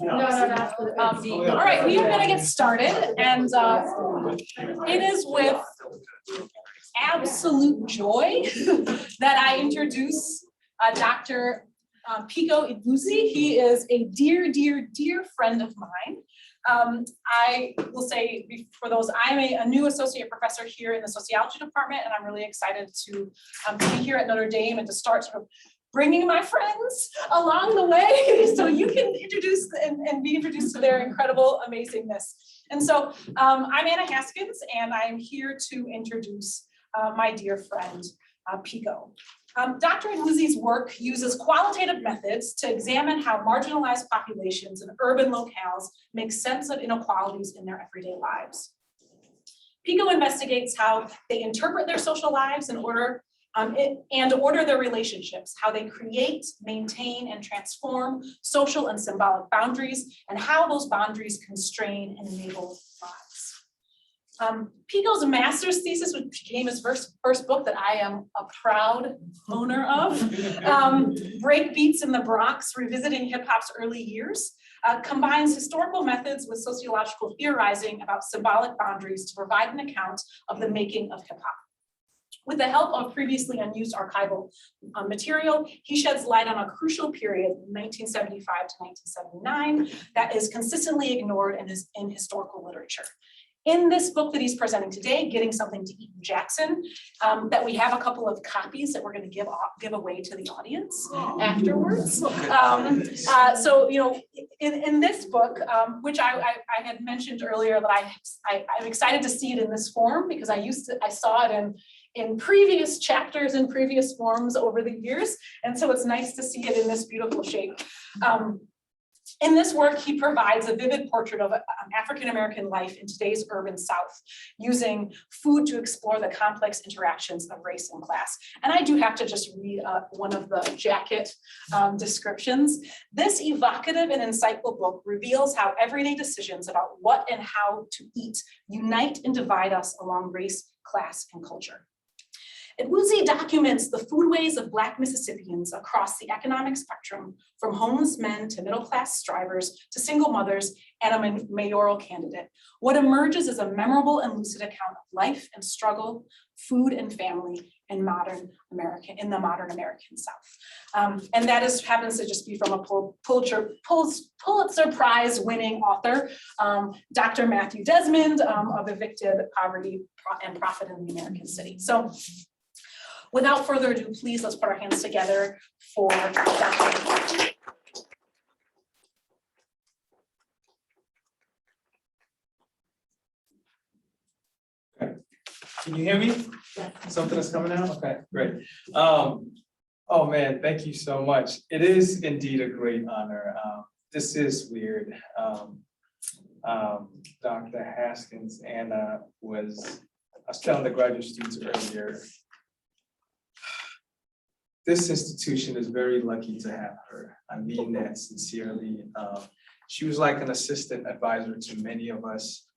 No. All right, we are going to get started, and it is with absolute joy that I introduce Dr. Pico Ewoodzie. He is a dear, dear, dear friend of mine. I will say for those, I'm a new associate professor here in the sociology department, and I'm really excited to be here at Notre Dame and to start sort of bringing my friends along the way so you can introduce and be introduced to their incredible amazingness. And so I'm Anna Haskins, and I'm here to introduce my dear friend, Pico. Dr. Ewoodzie's work uses qualitative methods to examine how marginalized populations in urban locales make sense of inequalities in their everyday lives. Pico investigates how they interpret their social lives and order their relationships, how they create, maintain, and transform social and symbolic boundaries, and how those boundaries constrain and enable lives. Pico's master's thesis, which became his first book that I am a proud owner of, Breakbeats in the Bronx, Revisiting Hip Hop's Early Years, combines historical methods with sociological theorizing about symbolic boundaries to provide an account of the making of hip hop. With the help of previously unused archival material, he sheds light on a crucial period, 1975 to 1979, that is consistently ignored in historical literature. In this book that he's presenting today, Getting Something to Eat in Jackson, that we have a couple of copies that we're going to give away to the audience afterwards. So, you know, in this book, which I had mentioned earlier that I'm excited to see it in this form because I saw it in previous chapters and previous forms over the years, and so it's nice to see it in this beautiful shape. In this work, he provides a vivid portrait of African-American life in today's urban South, using food to explore the complex interactions of race and class. And I do have to just read one of the jacket descriptions. This evocative and insightful book reveals how everyday decisions about what and how to eat unite and divide us along race, class, and culture. Ewoodzie documents the foodways of Black Mississippians across the economic spectrum, from homeless men to middle-class strivers to single mothers and a mayoral candidate. What emerges is a memorable and lucid account of life and struggle, food and family in the modern American South. And that happens to just be from a Pulitzer Prize winning author, Dr. Matthew Desmond, of Evicted, Poverty, and Profit in the American City. So, without further ado, please let's put our hands together for Dr. Okay. Can you hear me? Yeah. Something is coming out? Okay, great. Oh man, thank you so much. It is indeed a great honor. This is weird. Dr. Haskins, Anna I was telling the graduate students earlier, this institution is very lucky to have her. I mean that sincerely. She was like an assistant advisor to many of us.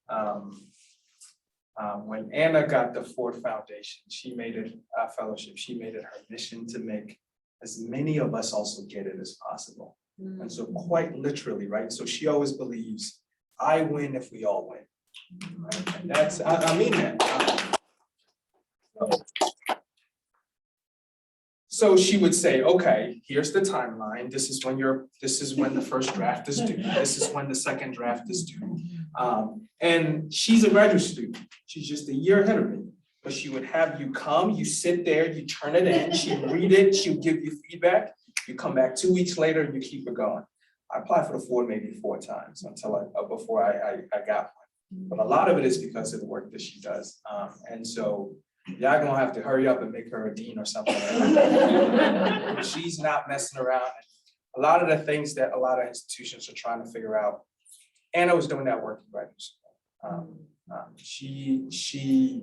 When Anna got the Ford Foundation, she made it a fellowship. She made it her mission to make as many of us also get it as possible. And so quite literally, right? So she always believes, I win if we all win. Right? And that's, I mean that. So she would say, okay, here's the timeline. This is when the first draft is due. This is when the second draft is due. And she's a graduate student. She's just a year ahead of me. But she would have you come, you sit there, you turn it in, she'd read it, she would give you feedback. You come back 2 weeks later, and you keep it going. I applied for the Ford maybe 4 times before I got one. But a lot of it is because of the work that she does. And so y'all gonna have to hurry up and make her a dean or something. She's not messing around. A lot of the things that a lot of institutions are trying to figure out, Anna was doing that work in graduate school. She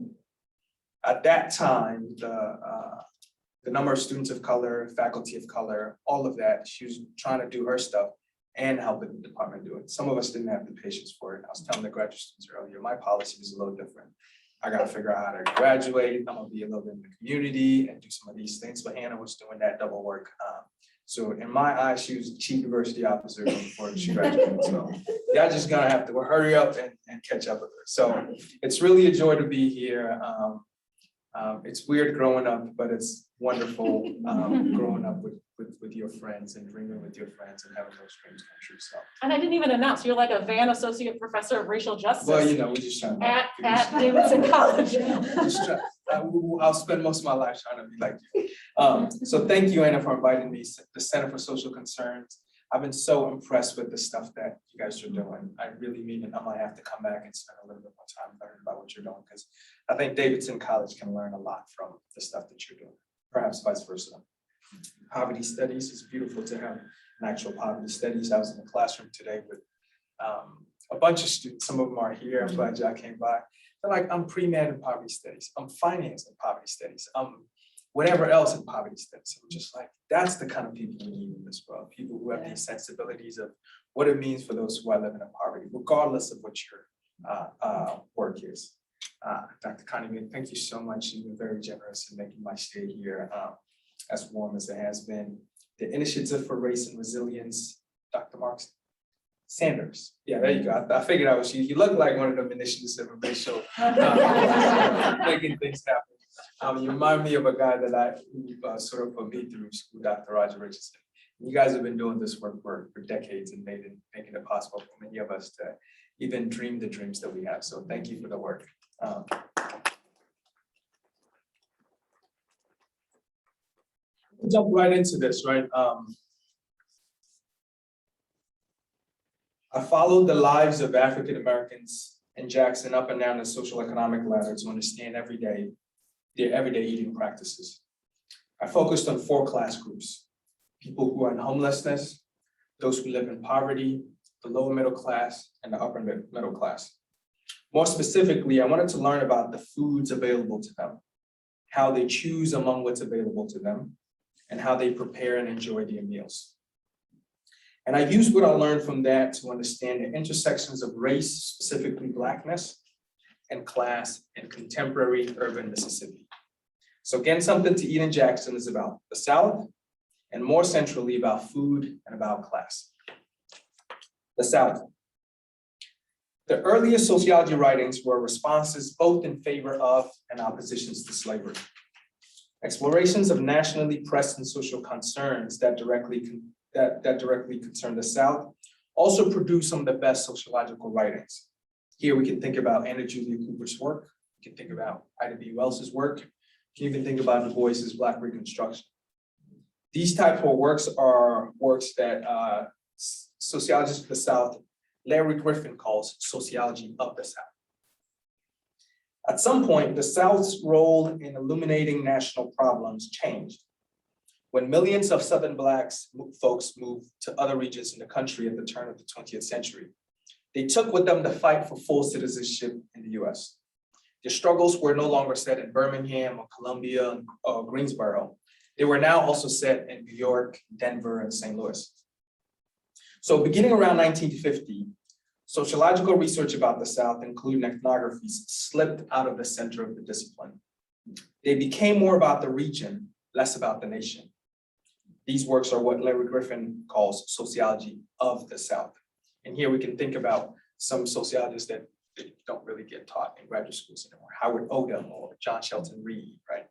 at that time, the number of students of color, faculty of color, all of that, she was trying to do her stuff and help the department do it. Some of us didn't have the patience for it. I was telling the graduate students earlier, my policy is a little different. I got to figure out how to graduate. I'm gonna be a little bit in the community and do some of these things. But Anna was doing that double work. So in my eyes, she was the chief diversity officer before she graduated. So y'all just gonna have to hurry up and catch up with her. So it's really a joy to be here. It's weird growing up, but it's wonderful growing up with your friends and dreaming with your friends and having those dreams come true. So. And I didn't even announce, you're like a Vann Associate Professor of Racial Justice. Well, you know, we're just trying to. At Davidson College. I'll spend most of my life trying to be like you. So thank you, Anna, for inviting me. The Center for Social Concerns. I've been so impressed with the stuff that you guys are doing. I really mean it. I might have to come back and spend a little bit more time learning about what you're doing, because I think Davidson College can learn a lot from the stuff that you're doing, perhaps vice versa. Poverty studies, is beautiful to have an actual poverty studies. I was in the classroom today with a bunch of students. Some of them are here. I'm glad y'all came by. They're like, I'm pre-med in poverty studies. I'm finance in poverty studies. Whatever else in poverty studies. I'm just like, that's the kind of people we need in this world. People who have these sensibilities of what it means for those who are living in poverty, regardless of what your work is. Dr. Connie, thank you so much. You've been very generous in making my stay here as warm as it has been. The Initiative for Race and Resilience, Dr. Mark Sanders. Yeah, there you go. I figured I was you. You look like one of them initiatives of racial making things happen. You remind me of a guy that sort of put me through school, Dr. Roger Richardson. You guys have been doing this work for decades and making it possible for many of us to even dream the dreams that we have. So thank you for the work. We'll jump right into this, right? I followed the lives of African Americans in Jackson up and down the social economic ladder to understand their everyday eating practices. I focused on 4 class groups: people who are in homelessness, those who live in poverty, the lower middle class, and the upper middle class. More specifically, I wanted to learn about the foods available to them, how they choose among what's available to them, and how they prepare and enjoy their meals. And I used what I learned from that to understand the intersections of race, specifically Blackness, and class in contemporary urban Mississippi. So Getting Something to Eat in Jackson is about the South, and more centrally about food and about class. The South. The earliest sociology writings were responses both in favor of and oppositions to slavery. Explorations of nationally present social concerns that directly concern the South also produce some of the best sociological writings. Here we can think about Anna Julia Cooper's work. We can think about Ida B. Wells's work. You can even think about Du Bois's Black Reconstruction. These type of works are works that sociologists of the South, Larry Griffin, calls sociology of the South. At some point, the South's role in illuminating national problems changed. When millions of Southern Black folks moved to other regions in the country at the turn of the 20th century, they took with them the fight for full citizenship in the US. Their struggles were no longer set in Birmingham or Columbia or Greensboro. They were now also set in New York, Denver, and St. Louis. So beginning around 1950, sociological research about the South, including ethnographies, slipped out of the center of the discipline. They became more about the region, less about the nation. These works are what Larry Griffin calls sociology of the South. And here we can think about some sociologists that don't really get taught in graduate schools anymore, Howard Odum or John Shelton Reed, right?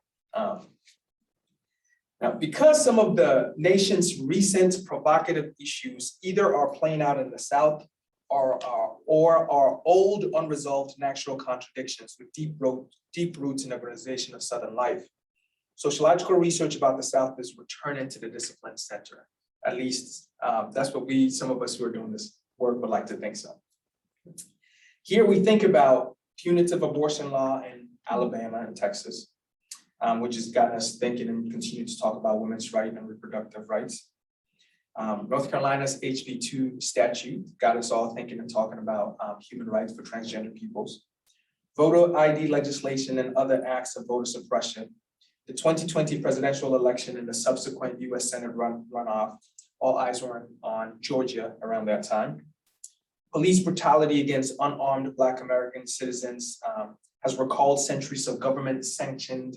Now, because some of the nation's recent provocative issues either are playing out in the South or are old, unresolved natural contradictions with deep roots in the organization of Southern life, sociological research about the South is returning to the discipline center. At least that's what some of us who are doing this work would like to think so. Here we think about punitive abortion law in Alabama and Texas, which has gotten us thinking and continue to talk about women's rights and reproductive rights. North Carolina's HB 2 statute got us all thinking and talking about human rights for transgender peoples. Voter ID legislation and other acts of voter suppression, the 2020 presidential election and the subsequent US Senate runoff, all eyes were on Georgia around that time. Police brutality against unarmed Black American citizens has recalled centuries of government-sanctioned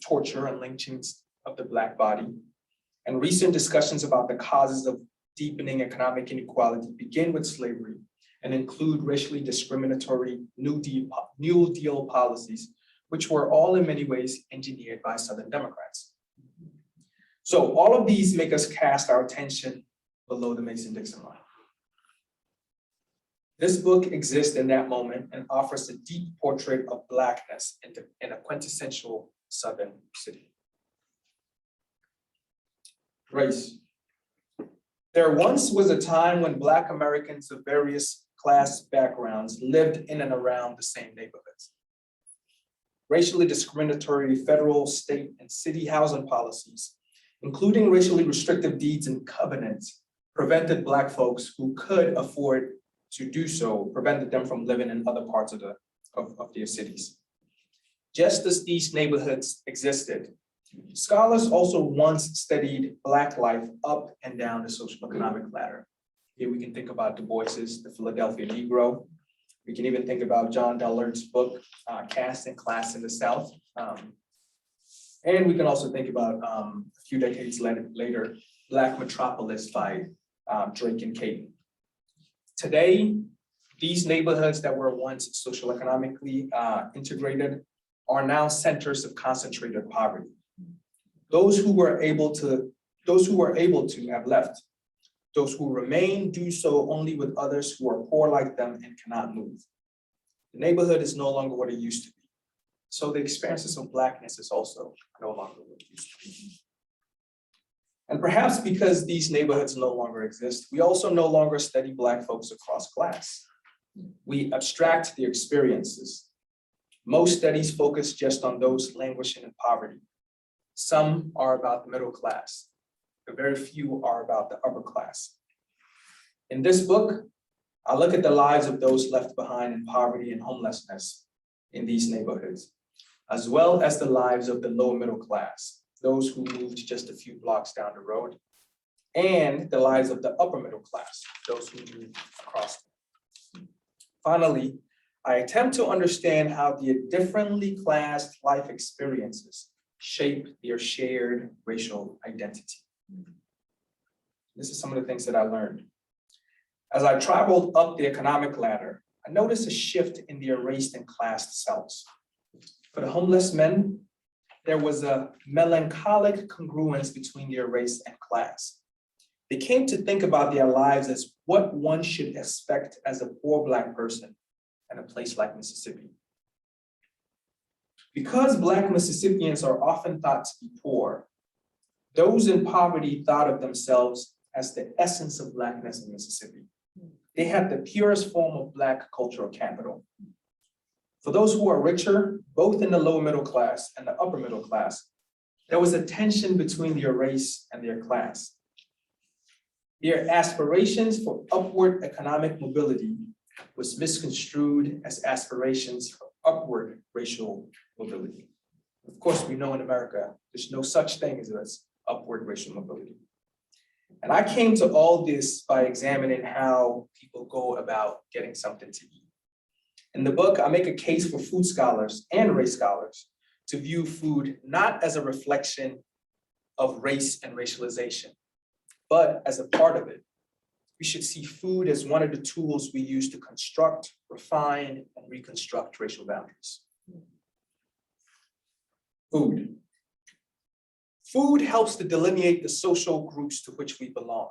torture and lynchings of the Black body. And recent discussions about the causes of deepening economic inequality begin with slavery and include racially discriminatory New Deal policies, which were all in many ways engineered by Southern Democrats. So all of these make us cast our attention below the Mason-Dixon line. This book exists in that moment and offers a deep portrait of Blackness in a quintessential Southern city. Race. There once was a time when Black Americans of various class backgrounds lived in and around the same neighborhoods. Racially discriminatory federal, state, and city housing policies, including racially restrictive deeds and covenants, prevented Black folks who could afford to do so, prevented them from living in other parts of their cities. Just as these neighborhoods existed, scholars also once studied Black life up and down the socioeconomic ladder. Here we can think about Du Bois's The Philadelphia Negro. We can even think about John Dillard's book, Caste and Class in the South. And we can also think about a few decades later, Black Metropolis by Drake and Caton. Today, these neighborhoods that were once socioeconomically integrated are now centers of concentrated poverty. Those who were able to have left. Those who remain do so only with others who are poor like them and cannot move. The neighborhood is no longer what it used to be. So the experiences of Blackness is also no longer what it used to be. And perhaps because these neighborhoods no longer exist, we also no longer study Black folks across class. We abstract their experiences. Most studies focus just on those languishing in poverty. Some are about the middle class, but very few are about the upper class. In this book, I look at the lives of those left behind in poverty and homelessness in these neighborhoods, as well as the lives of the lower middle class, those who moved just a few blocks down the road, and the lives of the upper middle class, those who moved across. Finally, I attempt to understand how the differently classed life experiences shape their shared racial identity. This is some of the things that I learned. As I traveled up the economic ladder, I noticed a shift in the erased and classed selves. For the homeless men, there was a melancholic congruence between their race and class. They came to think about their lives as what one should expect as a poor Black person in a place like Mississippi. Because Black Mississippians are often thought to be poor, those in poverty thought of themselves as the essence of Blackness in Mississippi. They had the purest form of Black cultural capital. For those who are richer, both in the lower middle class and the upper middle class, there was a tension between their race and their class. Their aspirations for upward economic mobility was misconstrued as aspirations for upward racial mobility. Of course, we know in America, there's no such thing as upward racial mobility. And I came to all this by examining how people go about getting something to eat. In the book, I make a case for food scholars and race scholars to view food not as a reflection of race and racialization, but as a part of it. We should see food as one of the tools we use to construct, refine, and reconstruct racial boundaries. Food. Food helps to delineate the social groups to which we belong.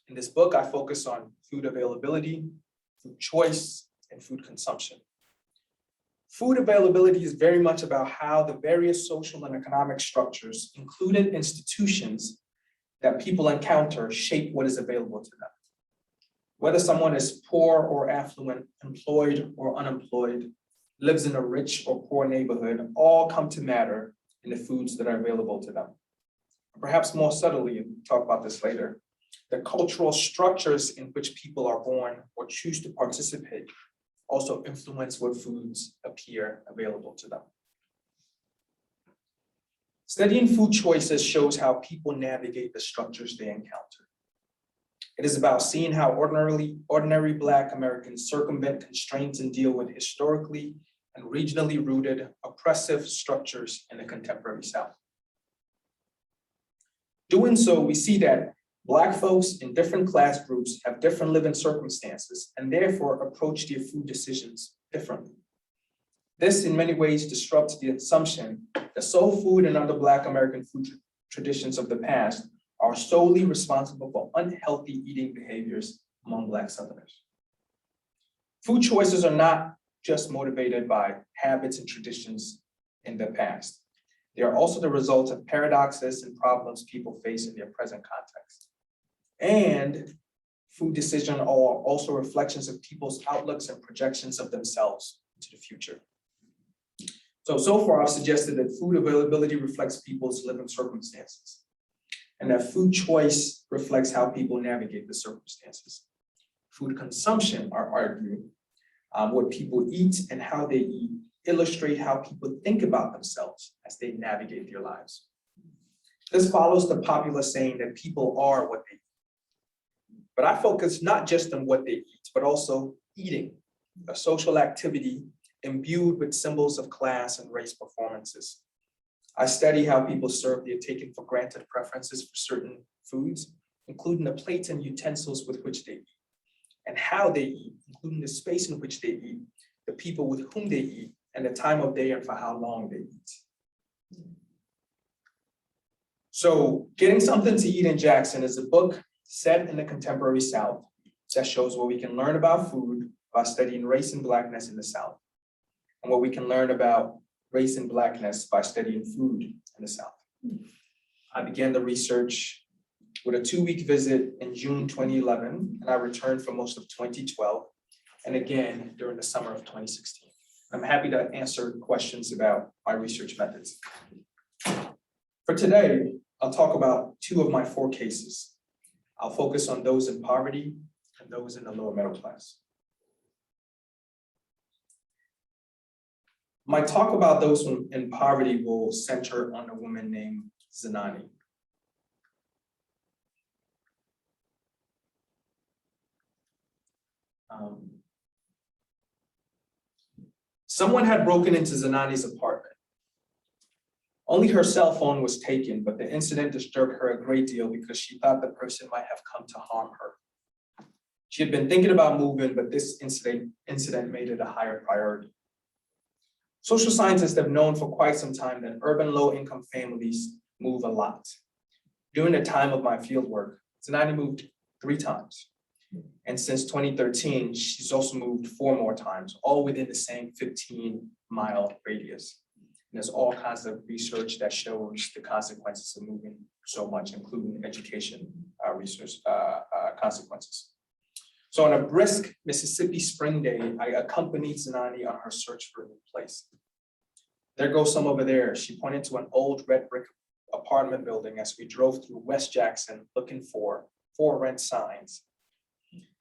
In this book, I focus on food availability, food choice, and food consumption. Food availability is very much about how the various social and economic structures, including institutions, that people encounter shape what is available to them. Whether someone is poor or affluent, employed or unemployed, lives in a rich or poor neighborhood, all come to matter in the foods that are available to them. Perhaps more subtly, and we'll talk about this later, the cultural structures in which people are born or choose to participate also influence what foods appear available to them. Studying food choices shows how people navigate the structures they encounter. It is about seeing how ordinary Black Americans circumvent constraints and deal with historically and regionally rooted oppressive structures in the contemporary South. Doing so, we see that Black folks in different class groups have different living circumstances and therefore approach their food decisions differently. This in many ways disrupts the assumption that soul food and other Black American food traditions of the past are solely responsible for unhealthy eating behaviors among Black Southerners. Food choices are not just motivated by habits and traditions in the past. They are also the result of paradoxes and problems people face in their present context. And food decisions are also reflections of people's outlooks and projections of themselves into the future. So far I've suggested that food availability reflects people's living circumstances, and that food choice reflects how people navigate the circumstances. Food consumption, I argue, what people eat and how they eat illustrate how people think about themselves as they navigate their lives. This follows the popular saying that people are what they eat. But I focus not just on what they eat, but also eating, a social activity imbued with symbols of class and race performances. I study how people serve their taken for granted preferences for certain foods, including the plates and utensils with which they eat, and how they eat, including the space in which they eat, the people with whom they eat, and the time of day and for how long they eat. So Getting Something to Eat in Jackson is a book set in the contemporary South that shows what we can learn about food by studying race and Blackness in the South, and what we can learn about race and Blackness by studying food in the South. I began the research with a 2-week visit in June 2011, and I returned for most of 2012, and again during the summer of 2016. I'm happy to answer questions about my research methods. For today, I'll talk about 2 of my 4 cases. I'll focus on those in poverty and those in the lower middle class. My talk about those in poverty will center on a woman named Zanani. Someone had broken into Zanani's apartment. Only her cell phone was taken, but the incident disturbed her a great deal because she thought the person might have come to harm her. She had been thinking about moving, but this incident made it a higher priority. Social scientists have known for quite some time that urban low-income families move a lot. During the time of my fieldwork, Zanani moved 3 times. And since 2013, she's also moved 4 more times, all within the same 15-mile radius. And there's all kinds of research that shows the consequences of moving so much, including education research consequences. So on a brisk Mississippi spring day, I accompanied Zanani on her search for a new place. There goes some over there. She pointed to an old red brick apartment building as we drove through West Jackson looking for rent signs.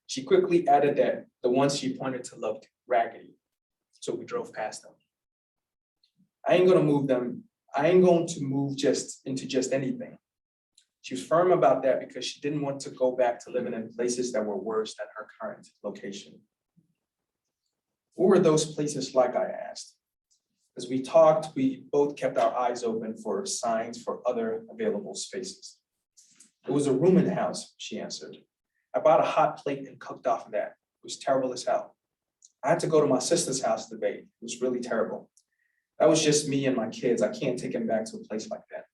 She quickly added that the ones she pointed to looked raggedy, so we drove past them. I ain't going to move into just anything. She was firm about that because she didn't want to go back to living in places that were worse than her current location. What were those places like, I asked. As we talked, we both kept our eyes open for signs for other available spaces. It was a room in the house, she answered. I bought a hot plate and cooked off of that. It was terrible as hell. I had to go to my sister's house to bathe. It was really terrible. That was just me and my kids. I can't take them back to a place like that.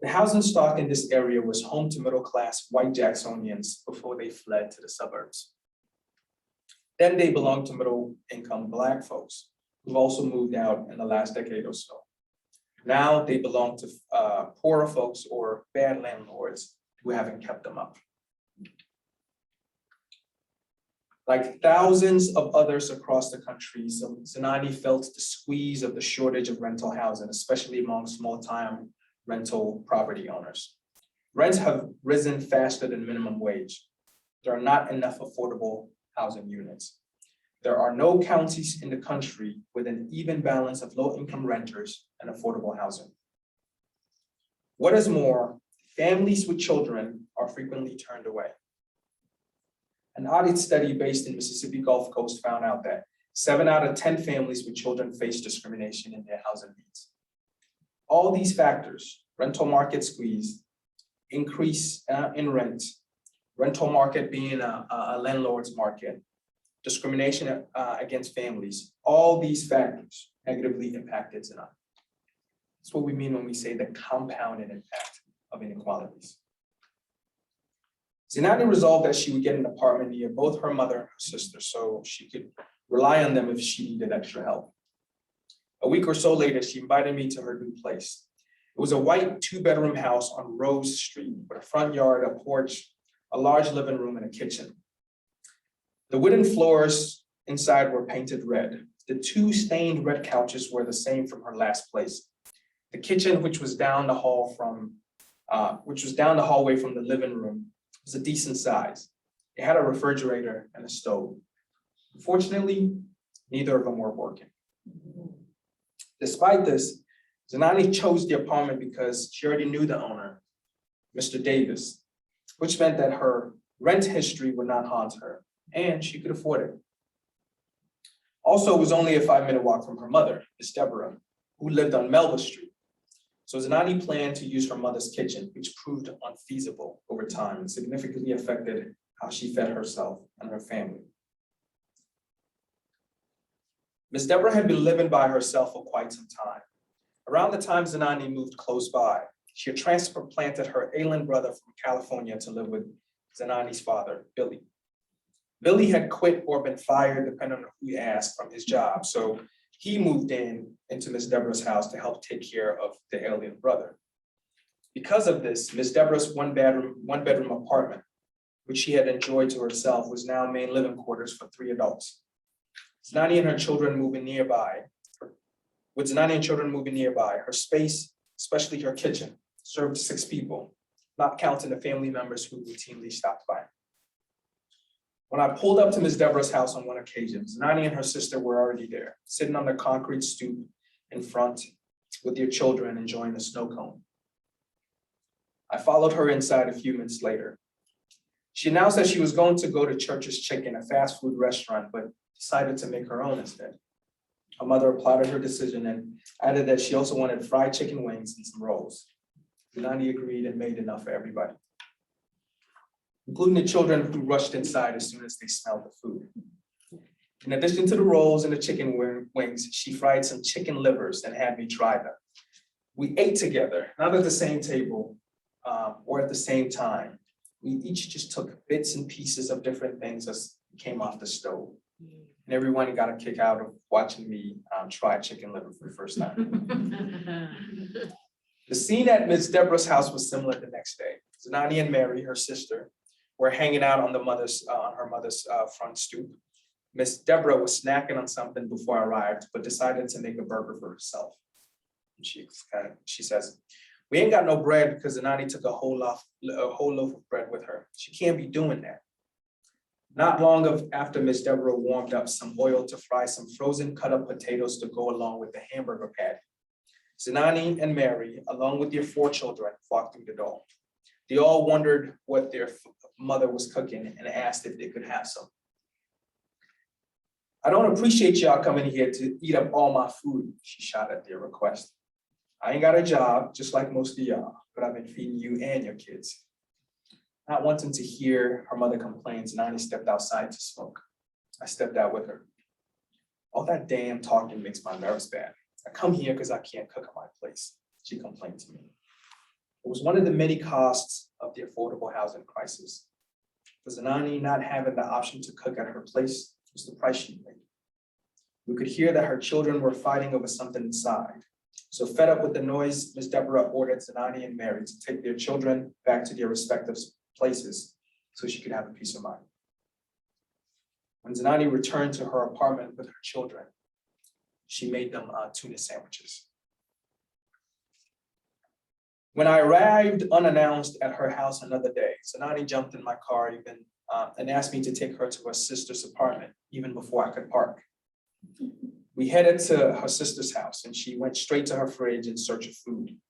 The housing stock in this area was home to middle-class white Jacksonians before they fled to the suburbs. Then they belonged to middle-income Black folks who've also moved out in the last decade or so. Now they belong to poorer folks or bad landlords who haven't kept them up. Like thousands of others across the country, Zanani felt the squeeze of the shortage of rental housing, especially among small-time rental property owners. Rents have risen faster than minimum wage. There are not enough affordable housing units. There are no counties in the country with an even balance of low-income renters and affordable housing. What is more, families with children are frequently turned away. An audit study based in Mississippi Gulf Coast found out that 7 out of 10 families with children face discrimination in their housing needs. All these factors, rental market squeeze, increase in rent, rental market being a landlord's market, discrimination against families, all these factors negatively impacted Zanani. That's what we mean when we say the compounded impact of inequalities. Zanani resolved that she would get an apartment near both her mother and her sister so she could rely on them if she needed extra help. A week or so later, she invited me to her new place. It was a white 2-bedroom house on Rose Street with a front yard, a porch, a large living room, and a kitchen. The wooden floors inside were painted red. The 2 stained red couches were the same from her last place. The kitchen, which was down the hallway from the living room, was a decent size. It had a refrigerator and a stove. Unfortunately, neither of them were working. Despite this, Zanani chose the apartment because she already knew the owner, Mr. Davis, which meant that her rent history would not haunt her, and she could afford it. Also, it was only a 5-minute walk from her mother, Miss Deborah, who lived on Melba Street. So Zanani planned to use her mother's kitchen, which proved unfeasible over time and significantly affected how she fed herself and her family. Miss Deborah had been living by herself for quite some time. Around the time Zanani moved close by, she had transplanted her ailing brother from California to live with Zanani's father, Billy. Billy had quit or been fired, depending on who you asked, from his job. So he moved into Miss Deborah's house to help take care of the ailing brother. Because of this, Miss Deborah's one bedroom apartment, which she had enjoyed to herself, was now main living quarters for 3 adults. Zanani and her children moving nearby, her space, especially her kitchen, served 6 people, not counting the family members who routinely stopped by. When I pulled up to Miss Deborah's house on one occasion, Zanani and her sister were already there, sitting on the concrete stoop in front with their children enjoying a snow cone. I followed her inside a few minutes later. She announced that she was going to go to Church's Chicken, a fast food restaurant, but decided to make her own instead. Her mother applauded her decision and added that she also wanted fried chicken wings and some rolls. Zanani agreed and made enough for everybody, including the children who rushed inside as soon as they smelled the food. In addition to the rolls and the chicken wings, she fried some chicken livers and had me try them. We ate together, not at the same table or at the same time. We each just took bits and pieces of different things as it came off the stove. And everyone got a kick out of watching me try chicken liver for the first time. The scene at Miss Deborah's house was similar the next day. Zanani and Mary, her sister, were hanging out on her mother's front stoop. Miss Deborah was snacking on something before I arrived, but decided to make a burger for herself. And she says, "We ain't got no bread because Zanani took a whole loaf of bread with her. She can't be doing that." Not long after Miss Deborah warmed up some oil to fry some frozen cut up potatoes to go along with the hamburger patty, Zanani and Mary, along with their 4 children, walked through the door. They all wondered what their mother was cooking and asked if they could have some. "I don't appreciate y'all coming here to eat up all my food," she shot at their request. "I ain't got a job, just like most of y'all, but I've been feeding you and your kids." Not wanting to hear her mother complain, Zanani stepped outside to smoke. I stepped out with her. "All that damn talking makes my nerves bad. I come here because I can't cook at my place," she complained to me. It was one of the many costs of the affordable housing crisis. For Zanani, not having the option to cook at her place was the price she paid. We could hear that her children were fighting over something inside. So fed up with the noise, Ms. Deborah ordered Zanani and Mary to take their children back to their respective places so she could have a peace of mind. When Zanani returned to her apartment with her children, she made them tuna sandwiches. When I arrived unannounced at her house another day, Zanani jumped in my car and asked me to take her to her sister's apartment even before I could park. We headed to her sister's house and she went straight to her fridge in search of food.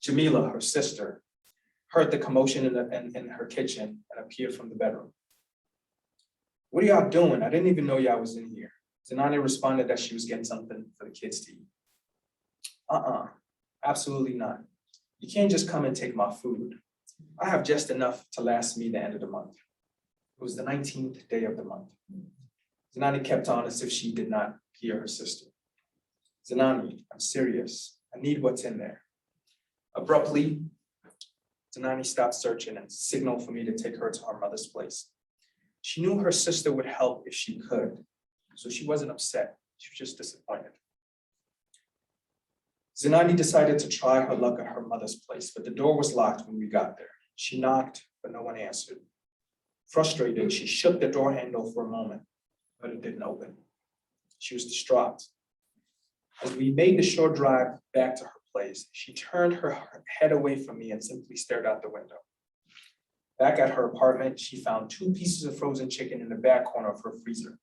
Jamila, her sister, heard the commotion in her kitchen and appeared from the bedroom. "What are y'all doing? I didn't even know y'all was in here." Zanani responded that she was getting something for the kids to eat. Absolutely not. You can't just come and take my food. I have just enough to last me the end of the month. It was the 19th day of the month. Zanani kept on as if she did not hear her sister. Zanani, I'm serious. I need what's in there. Abruptly, Zanani stopped searching and signaled for me to take her to her mother's place. She knew her sister would help if she could, so she wasn't upset. She was just disappointed. Zanani decided to try her luck at her mother's place, but the door was locked when we got there. She knocked, but no one answered. Frustrated, she shook the door handle for a moment, but it didn't open. She was distraught. As we made the short drive back to her place, she turned her head away from me and simply stared out the window. Back at her apartment, she found 2 pieces of frozen chicken in the back corner of her freezer.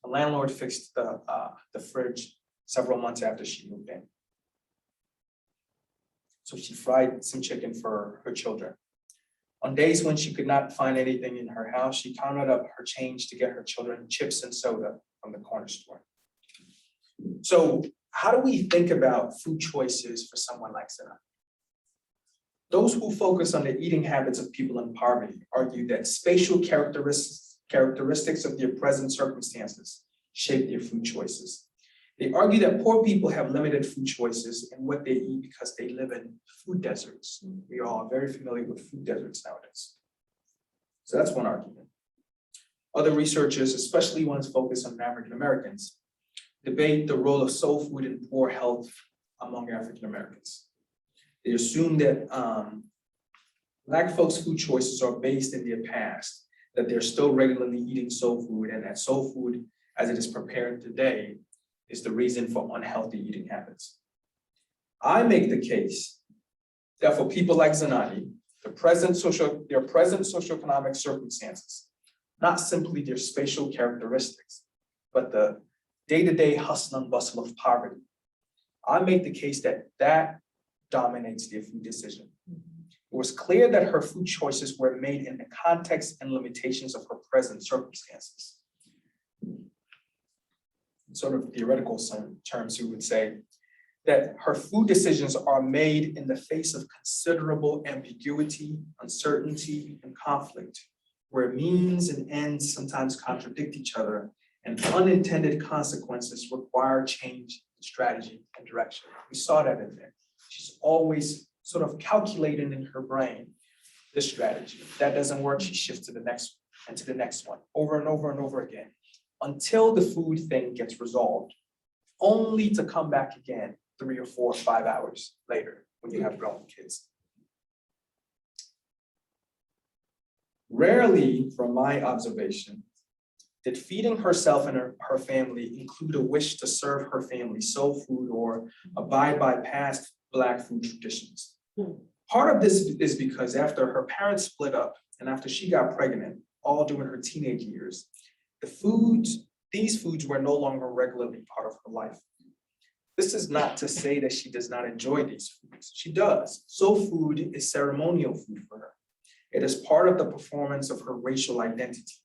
The landlord fixed the fridge several months after she moved in. So she fried some chicken for her children. On days when she could not find anything in her house, she counted up her change to get her children chips and soda from the corner store. So how do we think about food choices for someone like Zanani? Those who focus on the eating habits of people in poverty argue that spatial characteristics of their present circumstances shape their food choices. They argue that poor people have limited food choices in what they eat because they live in food deserts. We all are very familiar with food deserts nowadays. So that's one argument. Other researchers, especially ones focused on African Americans, debate the role of soul food in poor health among African Americans. They assume that Black folks' food choices are based in their past, that they're still regularly eating soul food, and that soul food, as it is prepared today, is the reason for unhealthy eating habits. I make the case that for people like Zanani, their present socioeconomic circumstances, not simply their spatial characteristics, but the day-to-day hustle and bustle of poverty, I make the case that that dominates their food decision. It was clear that her food choices were made in the context and limitations of her present circumstances. In sort of theoretical terms, we would say that her food decisions are made in the face of considerable ambiguity, uncertainty, and conflict, where means and ends sometimes contradict each other, and unintended consequences require change in strategy and direction. We saw that in there. She's always sort of calculating in her brain this strategy. If that doesn't work, she shifts to the next and to the next one, over and over and over again, until the food thing gets resolved, only to come back again 3 or 4 or 5 hours later when you have grown kids. Rarely, from my observation, did feeding herself and her family include a wish to serve her family soul food or abide by past Black food traditions. Part of this is because after her parents split up and after she got pregnant, all during her teenage years, these foods were no longer regularly part of her life. This is not to say that she does not enjoy these foods. She does. Soul food is ceremonial food for her. It is part of the performance of her racial identity,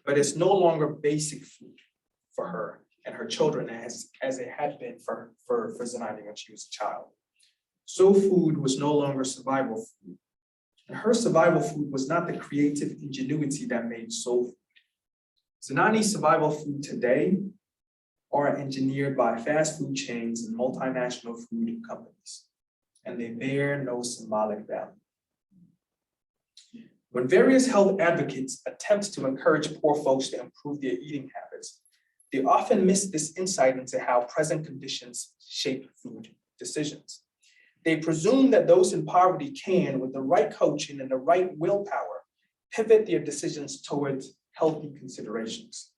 but it's no longer basic food for her and her children as it had been for Zanani when she was a child. Soul food was no longer survival food. And her survival food was not the creative ingenuity that made soul food. Zanani's survival food today are engineered by fast food chains and multinational food companies, and they bear no symbolic value. When various health advocates attempt to encourage poor folks to improve their eating habits, they often miss this insight into how present conditions shape food decisions. They presume that those in poverty can, with the right coaching and the right willpower, pivot their decisions towards healthy considerations,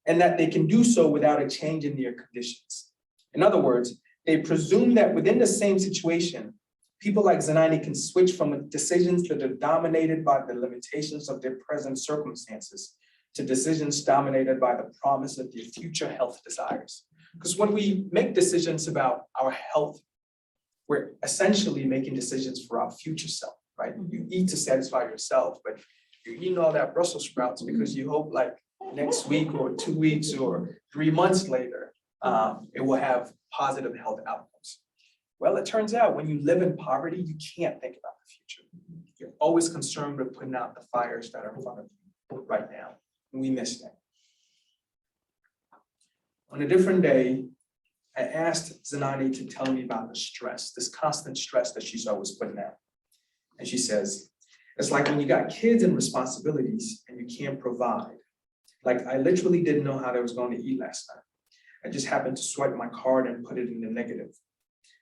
and that they can do so without a change in their conditions. In other words, they presume that within the same situation, people like Zanani can switch from decisions that are dominated by the limitations of their present circumstances to decisions dominated by the promise of their future health desires. Because when we make decisions about our health, we're essentially making decisions for our future self, right? You eat to satisfy yourself, but you're eating all that Brussels sprouts because you hope like next week or 2 weeks or 3 months later, it will have positive health outcomes. Well, it turns out when you live in poverty, you can't think about the future. You're always concerned with putting out the fires that are in front of you right now. And we miss that. On a different day, I asked Zanani to tell me about the stress, this constant stress that she's always putting out. And she says, it's like when you got kids and responsibilities and you can't provide. Like I literally didn't know how I was going to eat last night. I just happened to swipe my card and put it in the negative.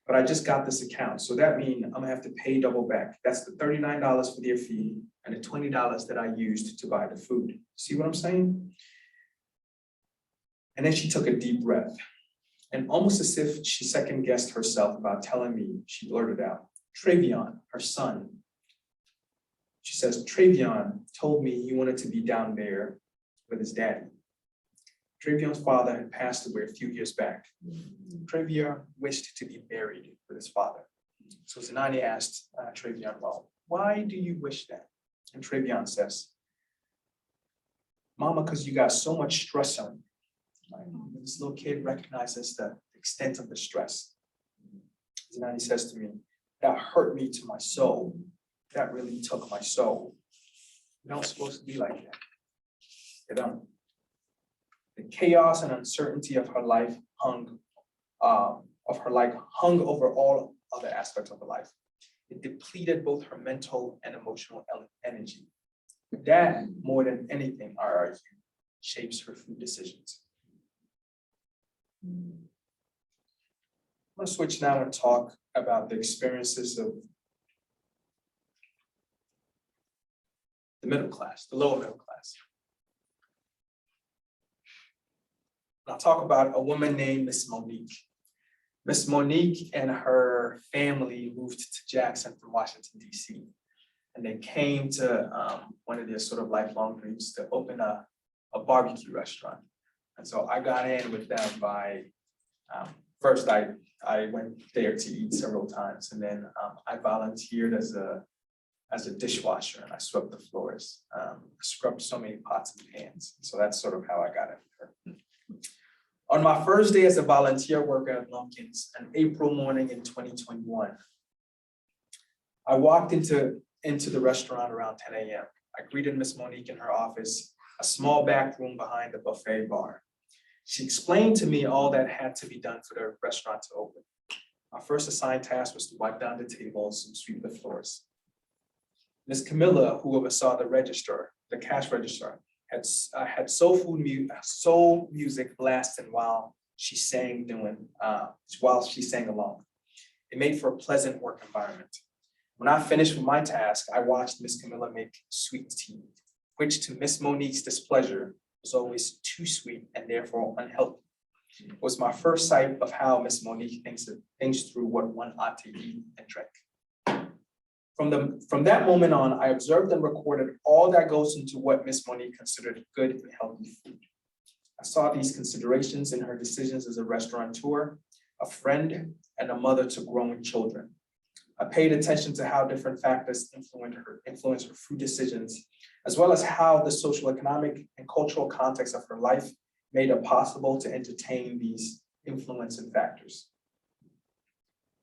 But I just got this account. So that means I'm gonna have to pay double back. That's the $39 for their fee and the $20 that I used to buy the food. See what I'm saying? And then she took a deep breath. And almost as if she second guessed herself about telling me, she blurted out, Travion, her son. She says, Travion told me he wanted to be down there with his daddy. Travion's father had passed away a few years back. Travion wished to be buried with his father. So Zanani asked Travion, well, why do you wish that? And Travion says, Mama, because you got so much stress on you. Right? This little kid recognizes the extent of the stress. Zanani says to me, that hurt me to my soul. That really took my soul. You don't supposed to be like that. You don't. The chaos and uncertainty of her life hung over all other aspects of her life. It depleted both her mental and emotional energy. That, more than anything, I argue, shapes her food decisions. I'm going to switch now and talk about the experiences of the middle class, the lower middle class. I'll talk about a woman named Miss Monique. Miss Monique and her family moved to Jackson from Washington, D.C. And they came to one of their sort of lifelong dreams to open a barbecue restaurant. And so I got in with them by, first I went there to eat several times, and then I volunteered as a dishwasher, and I swept the floors. I scrubbed so many pots and pans. So that's sort of how I got in with her. On my first day as a volunteer worker at Lumpkins, an April morning in 2021, I walked into the restaurant around 10 a.m. I greeted Miss Monique in her office, a small back room behind the buffet bar. She explained to me all that had to be done for the restaurant to open. Our first assigned task was to wipe down the tables and sweep the floors. Miss Camilla, who oversaw the cash register, had soul music blasting while she sang along. It made for a pleasant work environment. When I finished with my task, I watched Miss Camilla make sweet tea, which to Miss Monique's displeasure was always too sweet and therefore unhealthy. It was my first sight of how Miss Monique thinks through what one ought to eat and drink. From that moment on, I observed and recorded all that goes into what Miss Monique considered good and healthy food. I saw these considerations in her decisions as a restaurateur, a friend, and a mother to growing children. I paid attention to how different factors influence her food decisions, as well as how the socioeconomic and cultural context of her life made it possible to entertain these influencing factors.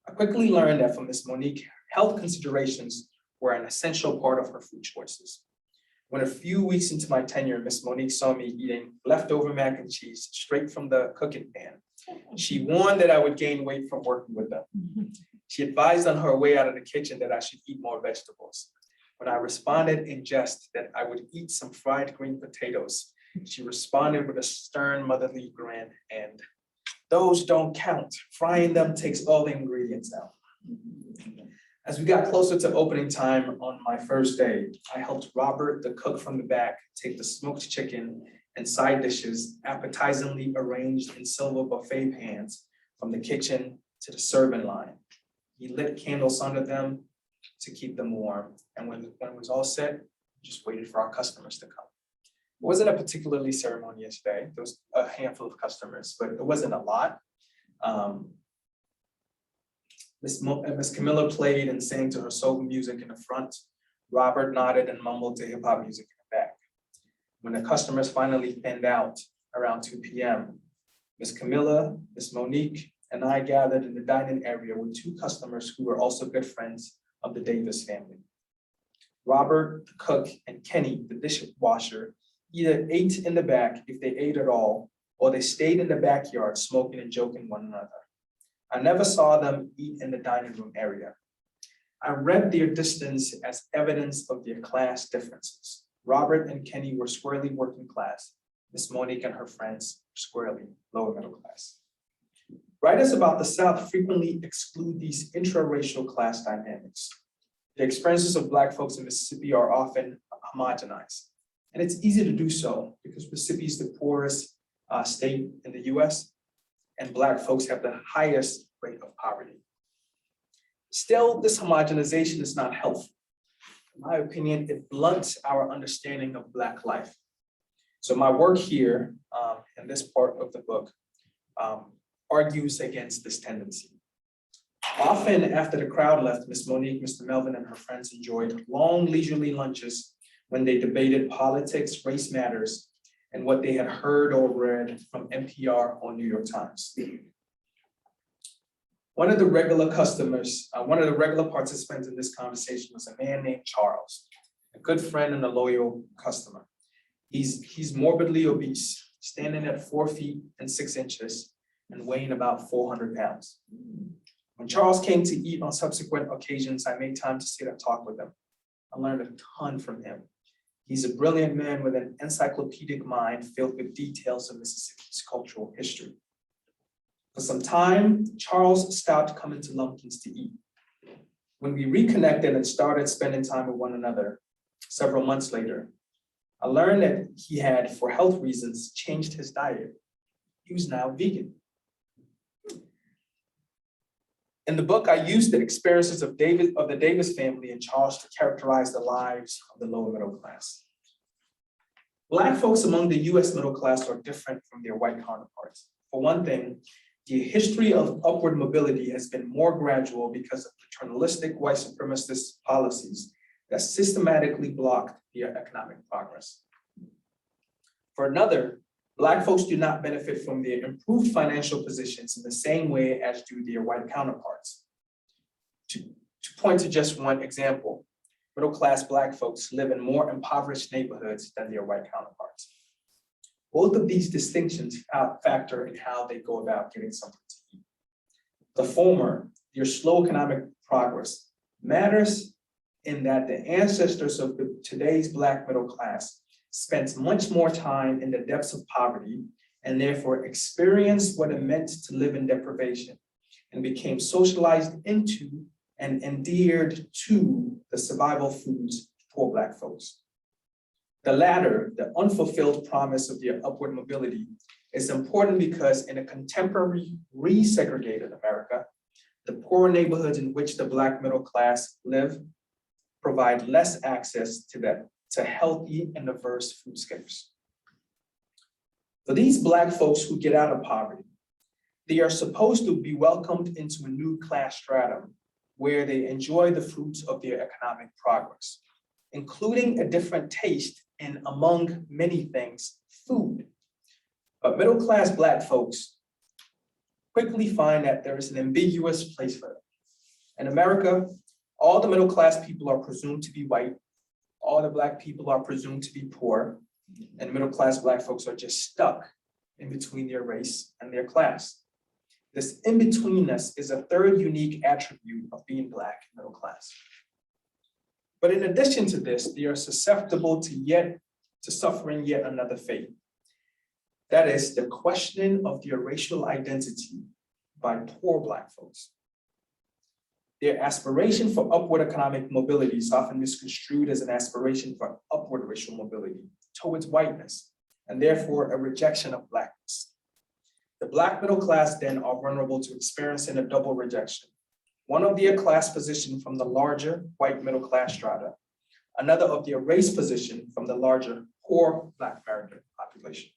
I quickly learned that for Miss Monique, health considerations were an essential part of her food choices. When a few weeks into my tenure, Miss Monique saw me eating leftover mac and cheese straight from the cooking pan, she warned that I would gain weight from working with them. She advised on her way out of the kitchen that I should eat more vegetables. When I responded in jest that I would eat some fried green potatoes, she responded with a stern motherly grin and, "Those don't count. Frying them takes all the ingredients out." As we got closer to opening time on my first day, I helped Robert, the cook from the back, take the smoked chicken and side dishes appetizingly arranged in silver buffet pans from the kitchen to the serving line. He lit candles under them to keep them warm. And when it was all set, we just waited for our customers to come. It wasn't a particularly ceremonious day. There was a handful of customers, but it wasn't a lot. Miss Camilla played and sang to her soul music in the front. Robert nodded and mumbled to hip hop music in the back. When the customers finally thinned out around 2 p.m., Miss Camilla, Miss Monique, and I gathered in the dining area with two customers who were also good friends of the Davis family. Robert, the cook, and Kenny, the dishwasher, either ate in the back if they ate at all, or they stayed in the backyard smoking and joking one another. I never saw them eat in the dining room area. I read their distance as evidence of their class differences. Robert and Kenny were squarely working class. Miss Monique and her friends were squarely lower middle class. Writers about the South frequently exclude these intraracial class dynamics. The experiences of Black folks in Mississippi are often homogenized. And it's easy to do so because Mississippi is the poorest state in the US, and Black folks have the highest rate of poverty. Still, this homogenization is not helpful. In my opinion, it blunts our understanding of Black life. So my work here in this part of the book argues against this tendency. Often after the crowd left, Miss Monique, Mr. Melvin, and her friends enjoyed long leisurely lunches when they debated politics, race matters, and what they had heard or read from NPR or New York Times. One of the regular participants in this conversation was a man named Charles, a good friend and a loyal customer. He's morbidly obese, standing at 4 feet and 6 inches and weighing about 400 pounds. When Charles came to eat on subsequent occasions, I made time to sit and talk with him. I learned a ton from him. He's a brilliant man with an encyclopedic mind filled with details of Mississippi's cultural history. For some time, Charles stopped coming to Lumpkins to eat. When we reconnected and started spending time with one another several months later, I learned that he had, for health reasons, changed his diet. He was now vegan. In the book, I used the experiences of the Davis family and Charles to characterize the lives of the lower middle class. Black folks among the US middle class are different from their white counterparts. For one thing, the history of upward mobility has been more gradual because of paternalistic white supremacist policies that systematically blocked their economic progress. For another, Black folks do not benefit from their improved financial positions in the same way as do their white counterparts. To point to just one example, middle-class Black folks live in more impoverished neighborhoods than their white counterparts. Both of these distinctions factor in how they go about getting something to eat. The former, their slow economic progress, matters in that the ancestors of today's Black middle class spent much more time in the depths of poverty and therefore experienced what it meant to live in deprivation and became socialized into and endeared to the survival foods of poor Black folks. The latter, the unfulfilled promise of their upward mobility, is important because in a contemporary resegregated America, the poor neighborhoods in which the Black middle class live provide less access to healthy and diverse foodscapes. For these Black folks who get out of poverty, they are supposed to be welcomed into a new class stratum where they enjoy the fruits of their economic progress, including a different taste in, among many things, food. But middle-class Black folks quickly find that there is an ambiguous place for them. In America, all the middle-class people are presumed to be white, all the Black people are presumed to be poor, and middle-class Black folks are just stuck in between their race and their class. This in-betweenness is a third unique attribute of being Black and middle class. But in addition to this, they are susceptible to suffering yet another fate. That is the questioning of their racial identity by poor Black folks. Their aspiration for upward economic mobility is often misconstrued as an aspiration for upward racial mobility towards whiteness, and therefore a rejection of Blackness. The Black middle class then are vulnerable to experiencing a double rejection. One of their class position from the larger white middle class strata, another of their race position from the larger poor Black American population.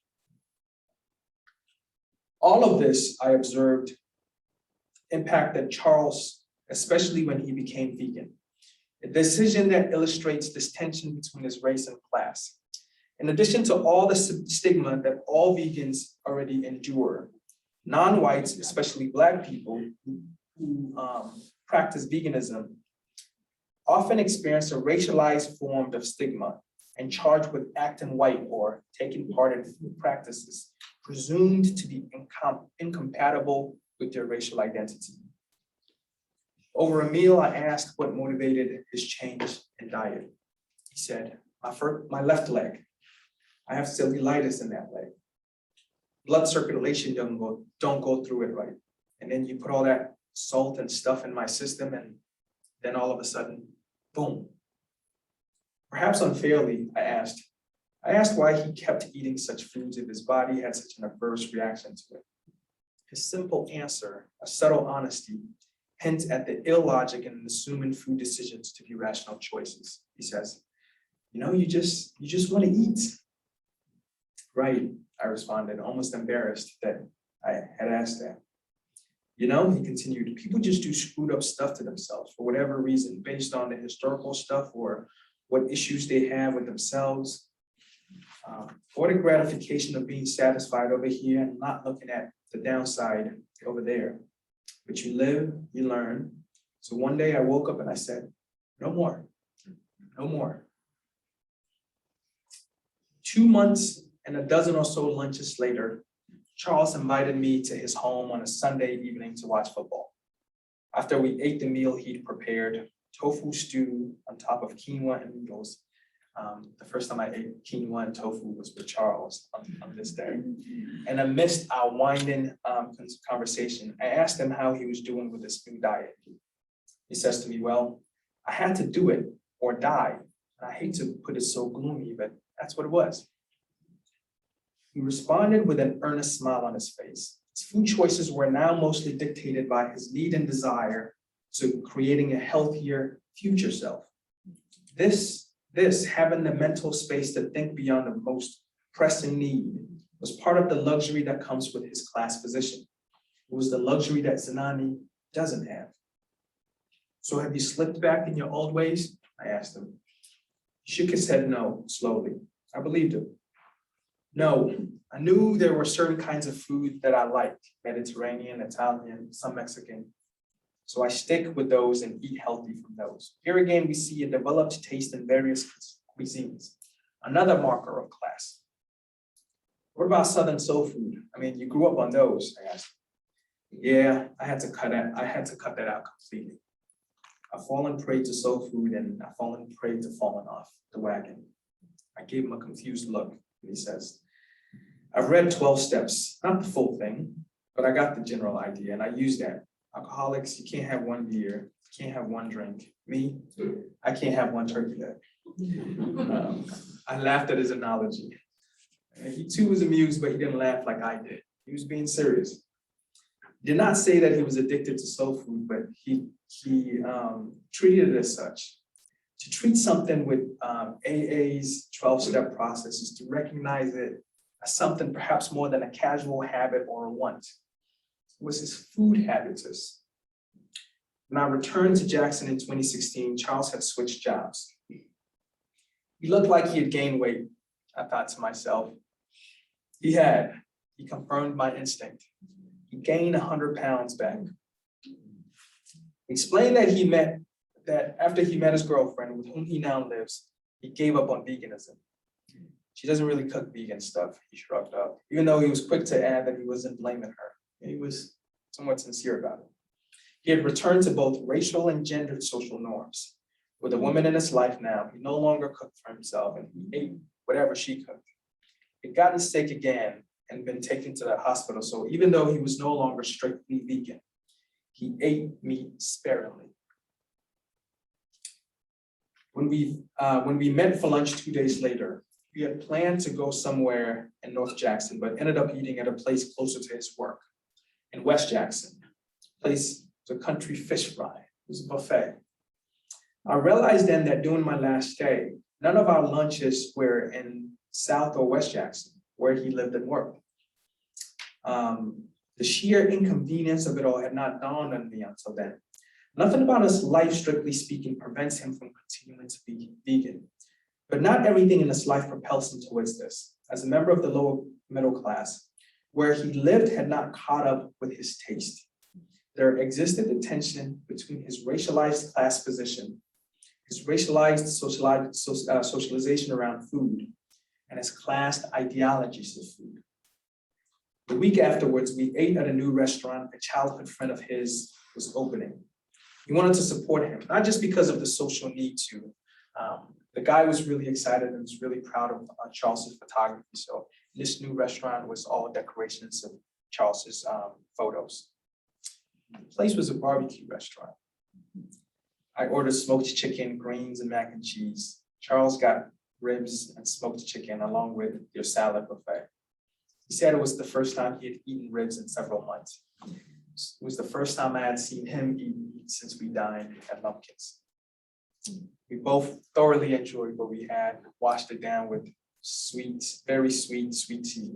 All of this, I observed, impacted Charles, especially when he became vegan, a decision that illustrates this tension between his race and class. In addition to all the stigma that all vegans already endure, Non-whites, especially Black people who practice veganism, often experience a racialized form of stigma and charged with acting white or taking part in food practices presumed to be incompatible with their racial identity. Over a meal, I asked what motivated his change in diet. He said, my left leg. I have cellulitis in that leg. Blood circulation don't go through it right. And then you put all that salt and stuff in my system, and then all of a sudden, boom. Perhaps unfairly, I asked why he kept eating such foods if his body had such an adverse reaction to it. His simple answer, a subtle honesty, hints at the illogic in assuming food decisions to be rational choices. He says, you just want to eat. Right, I responded, almost embarrassed that I had asked that. He continued, people just do screwed up stuff to themselves for whatever reason, based on the historical stuff or what issues they have with themselves. For the gratification of being satisfied over here and not looking at the downside over there. But you live, you learn. So one day I woke up and I said, no more, no more. 2 months and a dozen or so lunches later, Charles invited me to his home on a Sunday evening to watch football. After we ate the meal he'd prepared, tofu stew on top of quinoa and noodles. The first time I ate quinoa and tofu was with Charles on this day. And amidst our winding conversation, I asked him how he was doing with this new diet. He says to me, well, I had to do it or die. And I hate to put it so gloomy, but that's what it was. He responded with an earnest smile on his face. His food choices were now mostly dictated by his need and desire to creating a healthier future self. This having the mental space to think beyond the most pressing need was part of the luxury that comes with his class position. It was the luxury that Zanani doesn't have. So have you slipped back in your old ways? I asked him. He shook his head no, slowly. I believed him. No, I knew there were certain kinds of food that I liked, Mediterranean, Italian, some Mexican. So I stick with those and eat healthy from those. Here again, we see a developed taste in various cuisines, another marker of class. What about Southern soul food? I mean, you grew up on those, I asked. Yeah, I had to cut that out completely. I've fallen prey to soul food and I've fallen prey to falling off the wagon. I gave him a confused look and he says, I've read 12 steps, not the full thing, but I got the general idea and I use that. Alcoholics, you can't have one beer, you can't have one drink. Me, I can't have one turkey leg. I laughed at his analogy. And he too was amused, but he didn't laugh like I did. He was being serious. He did not say that he was addicted to soul food, but he treated it as such. To treat something with AA's 12-step process is to recognize it as something perhaps more than a casual habit or a want. It was his food habitus. When I returned to Jackson in 2016, Charles had switched jobs. He looked like he had gained weight, I thought to myself. He had. He confirmed my instinct. He gained 100 pounds back. He explained that after he met his girlfriend, with whom he now lives, he gave up on veganism. She doesn't really cook vegan stuff, he shrugged up, even though he was quick to add that he wasn't blaming her. He was somewhat sincere about it. He had returned to both racial and gendered social norms. With a woman in his life now, he no longer cooked for himself and he ate whatever she cooked. He'd gotten sick again and been taken to the hospital, so even though he was no longer strictly vegan, he ate meat sparingly. When we met for lunch 2 days later, we had planned to go somewhere in North Jackson, but ended up eating at a place closer to his work in West Jackson. Place was a country fish fry. It was a buffet. I realized then that during my last stay, none of our lunches were in South or West Jackson, where he lived and worked. The sheer inconvenience of it all had not dawned on me until then. Nothing about his life, strictly speaking, prevents him from continuing to be vegan. But not everything in his life propels him towards this. As a member of the lower middle class, where he lived had not caught up with his taste. There existed a tension between his racialized class position, his racialized socialization around food, and his class ideologies of food. The week afterwards, we ate at a new restaurant a childhood friend of his was opening. He wanted to support him, not just because of the social need to. The guy was really excited and was really proud of Charles's photography. So this new restaurant was all decorations of Charles's photos. The place was a barbecue restaurant. I ordered smoked chicken, greens, and mac and cheese. Charles got ribs and smoked chicken along with your salad buffet. He said it was the first time he had eaten ribs in several months. It was the first time I had seen him eat meat since we dined at Lumpkins. We both thoroughly enjoyed what we had, washed it down with sweet, very sweet tea.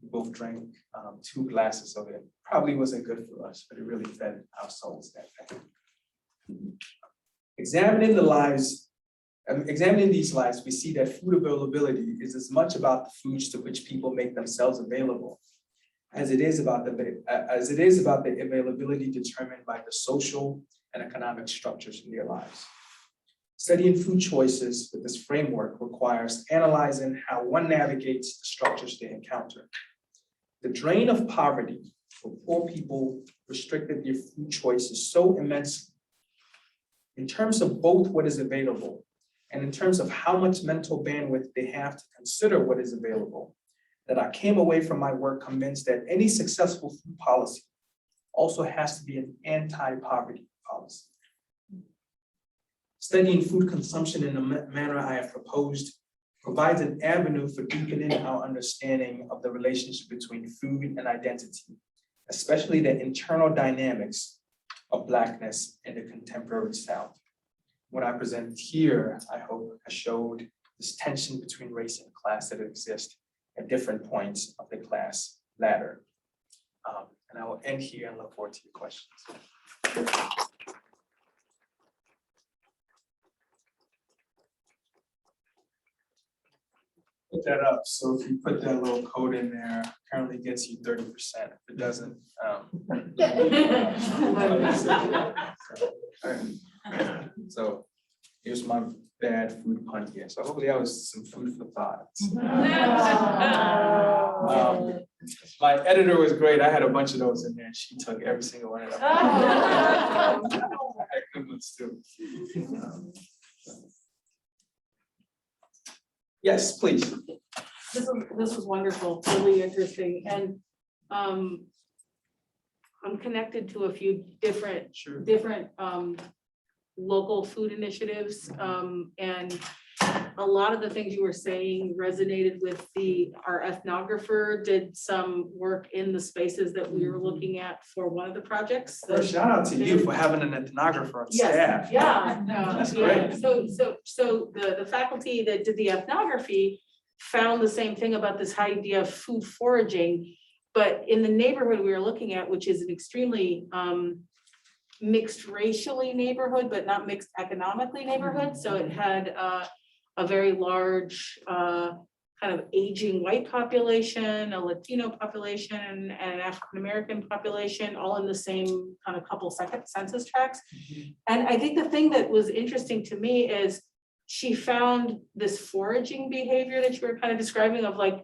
We both drank 2 glasses of it. Probably wasn't good for us, but it really fed our souls that day. Examining these lives, we see that food availability is as much about the foods to which people make themselves available as it is about the availability determined by the social and economic structures in their lives. Studying food choices with this framework requires analyzing how one navigates the structures they encounter. The drain of poverty for poor people restricted their food choices so immensely in terms of both what is available and in terms of how much mental bandwidth they have to consider what is available, that I came away from my work convinced that any successful food policy also has to be an anti-poverty policy. Studying food consumption in the manner I have proposed provides an avenue for deepening our understanding of the relationship between food and identity, especially the internal dynamics of Blackness in the contemporary South. What I present here, I hope, has showed this tension between race and class that exists at different points of the class ladder. And I will end here and look forward to your questions. Put that up. So if you put that little code in there, apparently gets you 30%. If it doesn't, so here's my bad food pun here. So hopefully that was some food for thought. My editor was great. I had a bunch of those in there and she took every single one of them. I had good ones too. Yes, please. This was wonderful, really interesting, and I'm connected to a few different local food initiatives, and a lot of the things you were saying resonated with our ethnographer did some work in the spaces that we were looking at for one of the projects. Well, shout out to you for having an ethnographer on staff. Yeah, That's great. So the faculty that did the ethnography found the same thing about this idea of food foraging, but in the neighborhood we were looking at, which is an extremely mixed racially neighborhood, but not mixed economically neighborhood. So it had a very large kind of aging white population, a Latino population, and an African-American population, all in the same kind of couple census tracts. And I think the thing that was interesting to me is she found this foraging behavior that you were kind of describing of like,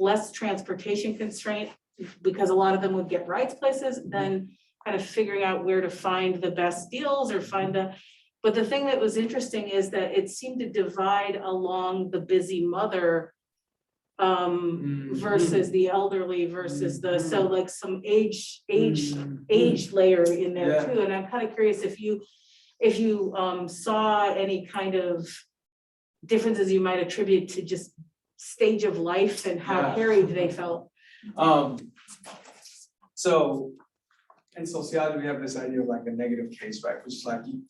less transportation constraint because a lot of them would get rides places, then kind of figuring out where to find the best deals or but the thing that was interesting is that it seemed to divide along the busy mother versus the elderly versus so like some age layer in there too. And I'm kind of curious if you saw any kind of differences you might attribute to just stage of life and how harried they felt. So in sociology, we have this idea of like a negative case, right? Which is like you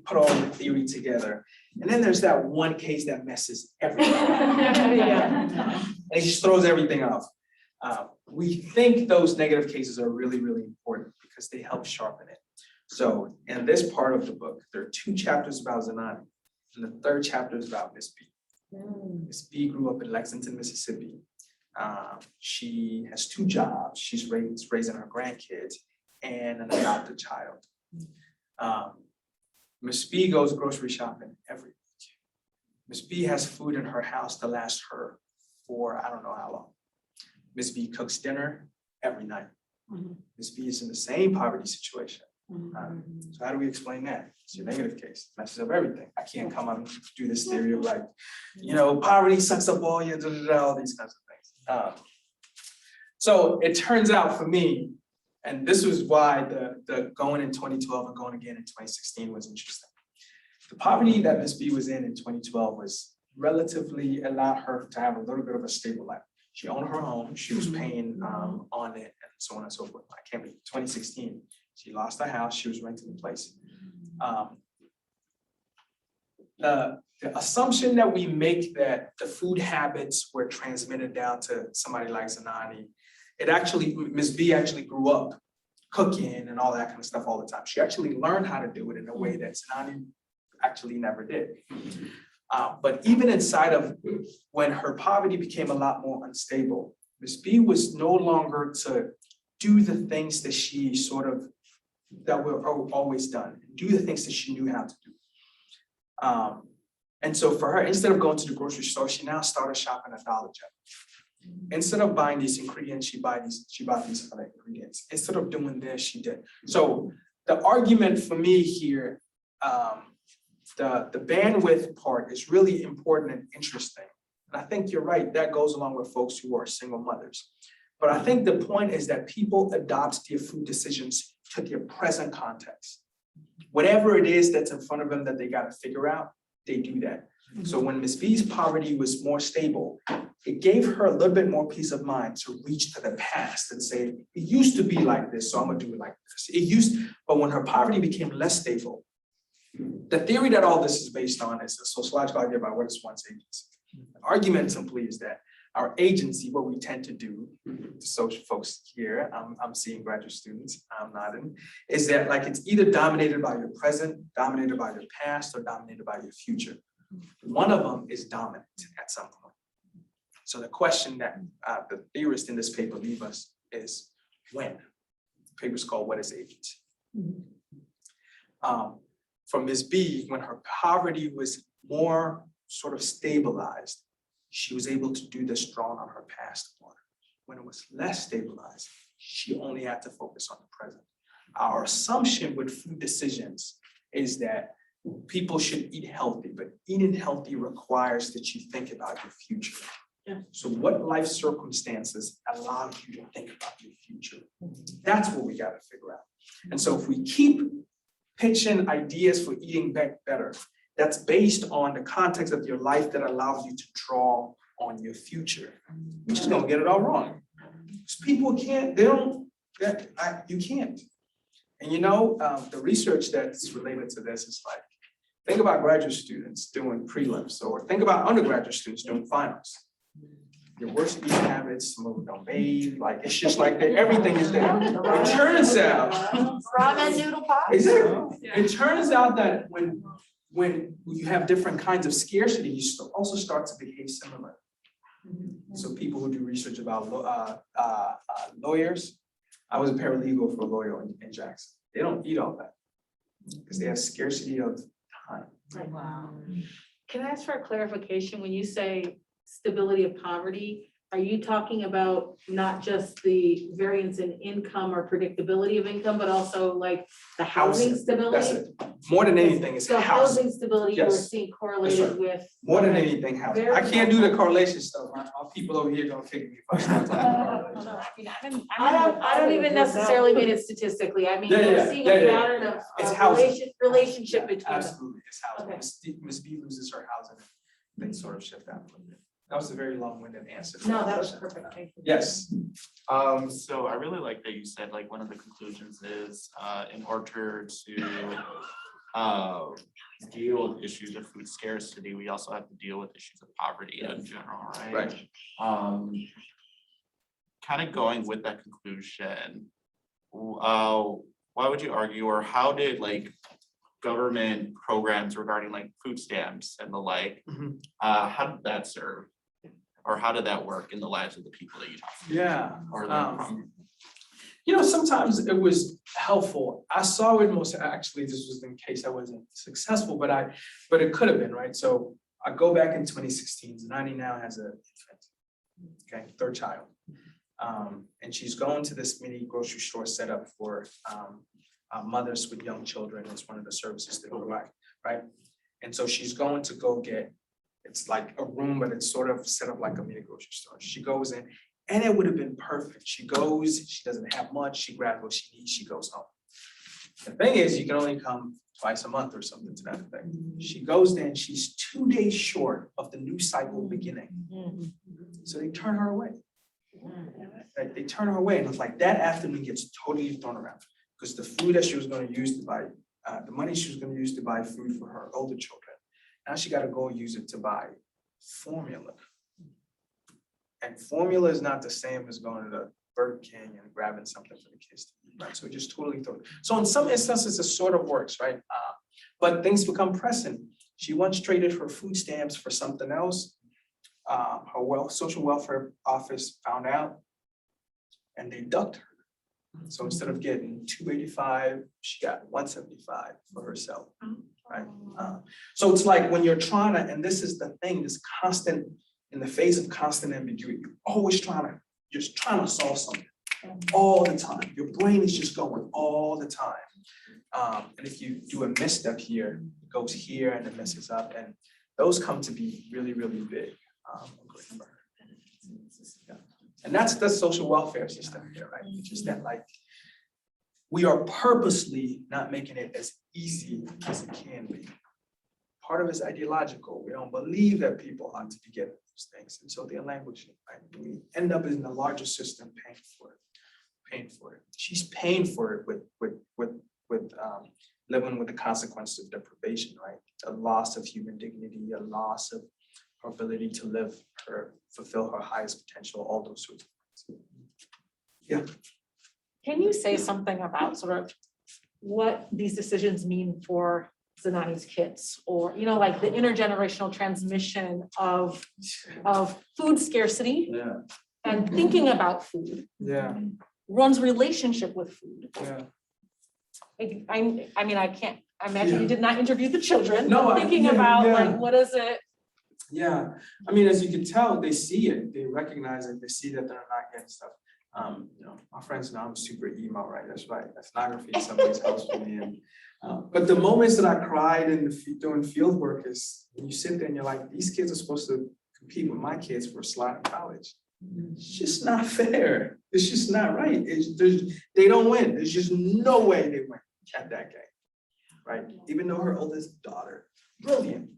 put all the theory together, and then there's that one case that messes everything up. And it just throws everything off. We think those negative cases are really, really important because they help sharpen it. So in this part of the book, there are 2 chapters about Zanani, and the 3rd chapter is about Miss B. Miss B grew up in Lexington, Mississippi. She has 2 jobs. She's raising her grandkids and an adopted child. Miss B goes grocery shopping every week. Miss B has food in her house to last her for I don't know how long. Miss B cooks dinner every night. Miss B is in the same poverty situation. So how do we explain that? It's your negative case, messes up everything. I can't come on and do this theory of like, poverty sucks up all your all these kinds of things. So it turns out for me, and this was why the going in 2012 and going again in 2016 was interesting. The poverty that Miss B was in 2012 was relatively allowed her to have a little bit of a stable life. She owned her home, she was paying on it and so on and so forth. I can't believe 2016, she lost her house, she was renting the place. The assumption that we make that the food habits were transmitted down to somebody like Zanani, Miss B actually grew up cooking and all that kind of stuff all the time. She actually learned how to do it in a way that Zanani actually never did. But even inside of when her poverty became a lot more unstable, Miss B was no longer to do the things that she that were always done, do the things that she knew how to do. And so for her, instead of going to the grocery store, she now started shopping at Dollar General. Instead of buying these ingredients, she bought these other ingredients. Instead of doing this, she did. So the argument for me here, the bandwidth part is really important and interesting. And I think you're right, that goes along with folks who are single mothers. But I think the point is that people adopt their food decisions to their present context. Whatever it is that's in front of them that they got to figure out, they do that. So when Ms. B's poverty was more stable, it gave her a little bit more peace of mind to reach to the past and say, it used to be like this, so I'm gonna do it like this. But when her poverty became less stable, the theory that all this is based on is a sociological idea about what is one's agency. The argument simply is that our agency, what we tend to do, the social folks here, I'm seeing graduate students, I'm nodding, is that like it's either dominated by your present, dominated by your past, or dominated by your future. One of them is dominant at some point. So the question that the theorists in this paper leave us is when? The paper's called What is Agency? For Ms. B, when her poverty was more sort of stabilized, she was able to do this drawing on her past more. When it was less stabilized, she only had to focus on the present. Our assumption with food decisions is that people should eat healthy, but eating healthy requires that you think about your future. Yeah. So what life circumstances allow you to think about your future? That's what we got to figure out. And so if we keep pitching ideas for eating better, that's based on the context of your life that allows you to draw on your future. We're just gonna get it all wrong. Because people can't, you can't. And the research that's related to this is like, think about graduate students doing prelims, or think about undergraduate students doing finals. Your worst eating habits, some of them don't bathe, like it's just like everything is there. It turns out, ramen noodle pie. It turns out that when you have different kinds of scarcity, you also start to behave similar. So people who do research about lawyers, I was a paralegal for a lawyer in Jackson. They don't eat all that because they have scarcity of time. Wow. Can I ask for a clarification? When you say stability of poverty, are you talking about not just the variance in income or predictability of income, but also like the housing stability? That's it. More than anything, it's So housing. housing stability, we're Yes. seeing correlated right. with. More than anything, housing. Very I can't do the correlation stuff. My people over here don't kick me if I start talking about correlation. I don't even necessarily mean it statistically. I mean, we're seeing a pattern of It's housing. relationship between them. Absolutely, it's housing. Okay. Ms. B loses her housing, things sort of shift out a little bit. That was a very long-winded answer. No, that was perfect. Thank you. Yes. So I really like that you said like one of the conclusions is in order to deal with issues of food scarcity, we also have to deal with issues of poverty in general, right? Right. Kind of going with that conclusion, why would you argue, or how did like government programs regarding like food stamps and the like, how did that serve or how did that work in the lives of the people that you talked to? Yeah. Or learned from? You know, sometimes it was helpful. I saw it most, actually, this was in case I wasn't successful, but it could have been, right? So I go back in 2016, Zanani now has an infant, okay, third child. And she's going to this mini grocery store set up for mothers with young children. It's one of the services they provide, right? And so she's going to go get, it's like a room, but it's sort of set up like a mini grocery store. She goes in, and it would have been perfect. She goes, she doesn't have much, she grabs what she needs, she goes home. The thing is, you can only come twice a month or something to that effect. She goes there and she's 2 days short of the new cycle beginning. So they turn her away. Like, they turn her away, and it's like that afternoon gets totally thrown around because the food that she was going to use to buy, the money she was going to use to buy food for her older children, now she got to go use it to buy formula. And formula is not the same as going to the Burger King and grabbing something for the kids to eat, right? So it just totally throws. So in some instances, it sort of works, right? But things become pressing. She once traded her food stamps for something else. Her social welfare office found out, and they ducked her. So instead of getting $285, she got $175 for herself, right? So it's like when you're trying to, and this is the thing, this constant, in the face of constant ambiguity, you're always trying to solve something all the time. Your brain is just going all the time. And if you do a misstep here, it goes here and it messes up, and those come to be really, really big. For her. Yeah. And that's the social welfare system here, right? It's just that, like, we are purposely not making it as easy as it can be. Part of it is ideological. We don't believe that people ought to be getting those things. And so they're languishing, right? We end up in the larger system paying for it. She's paying for it with living with the consequences of deprivation, right? A loss of human dignity, a loss of her ability to fulfill her highest potential, all those sorts of things. Yeah. Can you say something about sort of what these decisions mean for Zanani's kids, or, you know, like the intergenerational transmission of food scarcity Yeah. and thinking about food, Yeah. one's relationship with food? Yeah. I mean, I can't, I imagine you did not interview the children. No, but thinking about like, what is it? Yeah, I mean, as you can tell, they see it, they recognize it, they see that they're not getting stuff. You know, my friends know I'm super emo, right? That's right. Ethnography in some ways helps for me. And but the moments that I cried doing field work is when you sit there and you're like, these kids are supposed to compete with my kids for a slot in college. It's just not fair. It's just not right. They don't win. There's just no way they win at that game, right? Even though her oldest daughter, brilliant,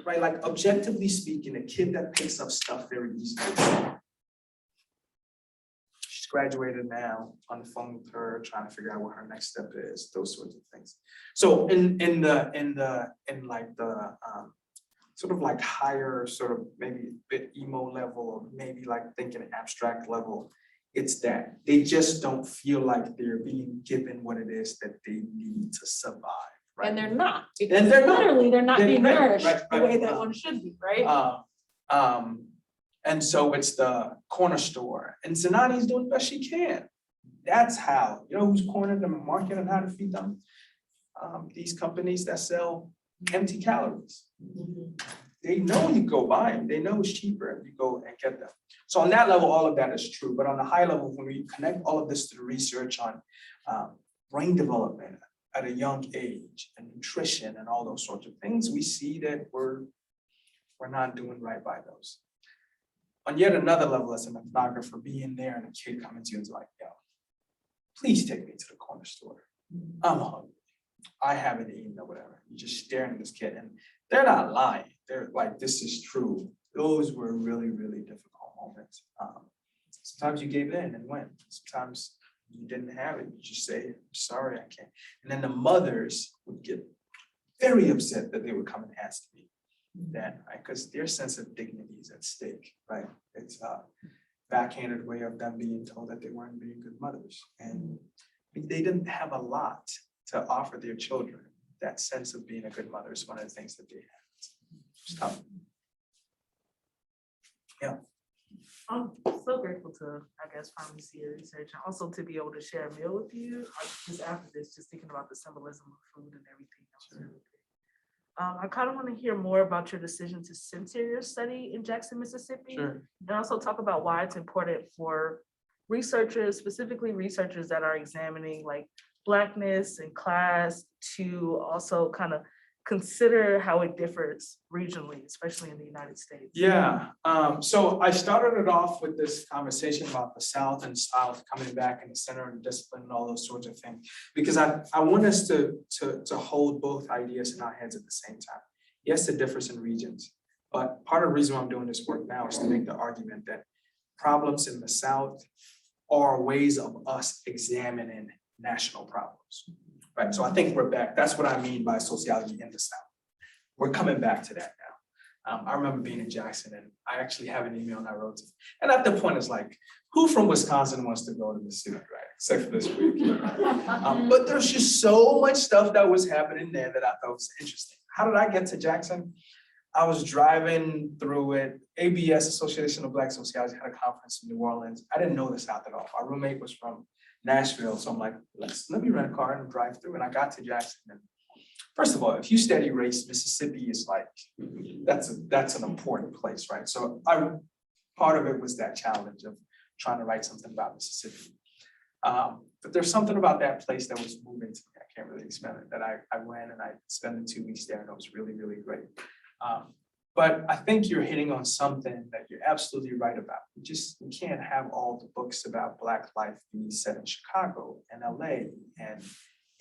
right? Like, objectively speaking, a kid that picks up stuff very easily. She's graduated now, on the phone with her, trying to figure out what her next step is, those sorts of things. So in like the sort of like higher, sort of maybe a bit emo level, or maybe like thinking abstract level, it's that they just don't feel like they're being given what it is that they need to survive. Right? And they're not. And they're not. Literally, they're not being nourished Right, the way that one should be, right? And so it's the corner store, and Zanani's doing the best she can. That's how, you know who's cornered the market and how to feed them? These companies that sell empty calories. They know you go buy them, they know it's cheaper if you go and get them. So on that level, all of that is true, but on the high level, when we connect all of this to the research on brain development at a young age and nutrition and all those sorts of things, we see that we're not doing right by those. On yet another level, as an ethnographer, being there and a kid coming to you and is like, yo, please take me to the corner store. I'm hungry. I haven't eaten or whatever. You're just staring at this kid, and they're not lying. They're like, this is true. Those were really, really difficult moments. Sometimes you gave in and went. Sometimes you didn't have it. You just say, sorry, I can't. And then the mothers would get very upset that they would come and ask me that, right? Because their sense of dignity is at stake, right? It's a backhanded way of them being told that they weren't being good mothers. And they didn't have a lot to offer their children. That sense of being a good mother is one of the things that they had. It's tough. Yeah. I'm so grateful to, I guess, finally see your research and also to be able to share a meal with you. Just after this, just thinking about the symbolism of food and everything. That was really great. I kind of want to hear more about your decision to center your study in Jackson, Mississippi. Sure. And also talk about why it's important for researchers, specifically researchers that are examining like Blackness and class, to also kind of consider how it differs regionally, especially in the United States. Yeah, so I started it off with this conversation about the South and South coming back in the center of discipline and all those sorts of things. Because I want us to hold both ideas in our heads at the same time. Yes, it differs in regions, but part of the reason why I'm doing this work now is to make the argument that problems in the South are ways of us examining national problems. Right, so I think we're back. That's what I mean by sociology in the South. We're coming back to that now. I remember being in Jackson, and I actually have an email and I wrote to, and at the point it's like, who from Wisconsin wants to go to the city, right? Except for this week. But there's just so much stuff that was happening there that I thought was interesting. How did I get to Jackson? I was driving through it. ABS, Association of Black Sociology, had a conference in New Orleans. I didn't know the South at all. My roommate was from Nashville, so I'm like, let me rent a car and drive through. And I got to Jackson. And first of all, if you study race, Mississippi is like, that's an important place, right? So part of it was that challenge of trying to write something about Mississippi. But there's something about that place that was moving to me. I can't really explain it. That I went and I spent the 2 weeks there, and it was really, really great. But I think you're hitting on something that you're absolutely right about. We can't have all the books about Black life being set in Chicago and LA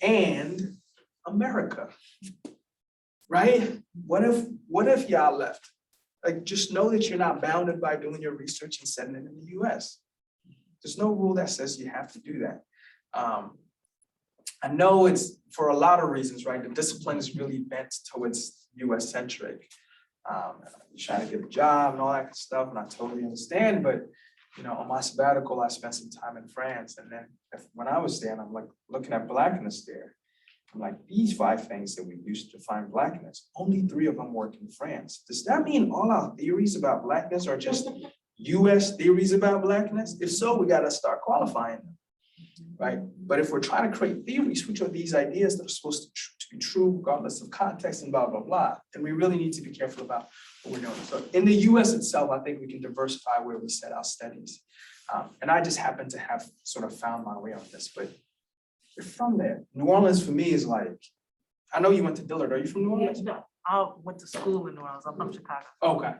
and America, right? What if y'all left? Like, just know that you're not bounded by doing your research and setting it in the US. There's no rule that says you have to do that. I know it's for a lot of reasons, right? The discipline is really bent towards US centric. Trying to get a job and all that stuff, and I totally understand. But on my sabbatical, I spent some time in France, and then when I was there, and I'm like looking at Blackness there, I'm like, these 5 things that we used to define Blackness, only 3 of them work in France. Does that mean all our theories about Blackness are just US theories about Blackness? If so, we got to start qualifying them, right? But if we're trying to create theories, which are these ideas that are supposed to be true regardless of context and blah, blah, blah, then we really need to be careful about what we're doing. So in the US itself, I think we can diversify where we set our studies. And I just happen to have sort of found my way on this, but you're from there. New Orleans for me is like, I know you went to Dillard. Are you from New Orleans? No, I went to school in New Orleans. I'm from Chicago. Okay.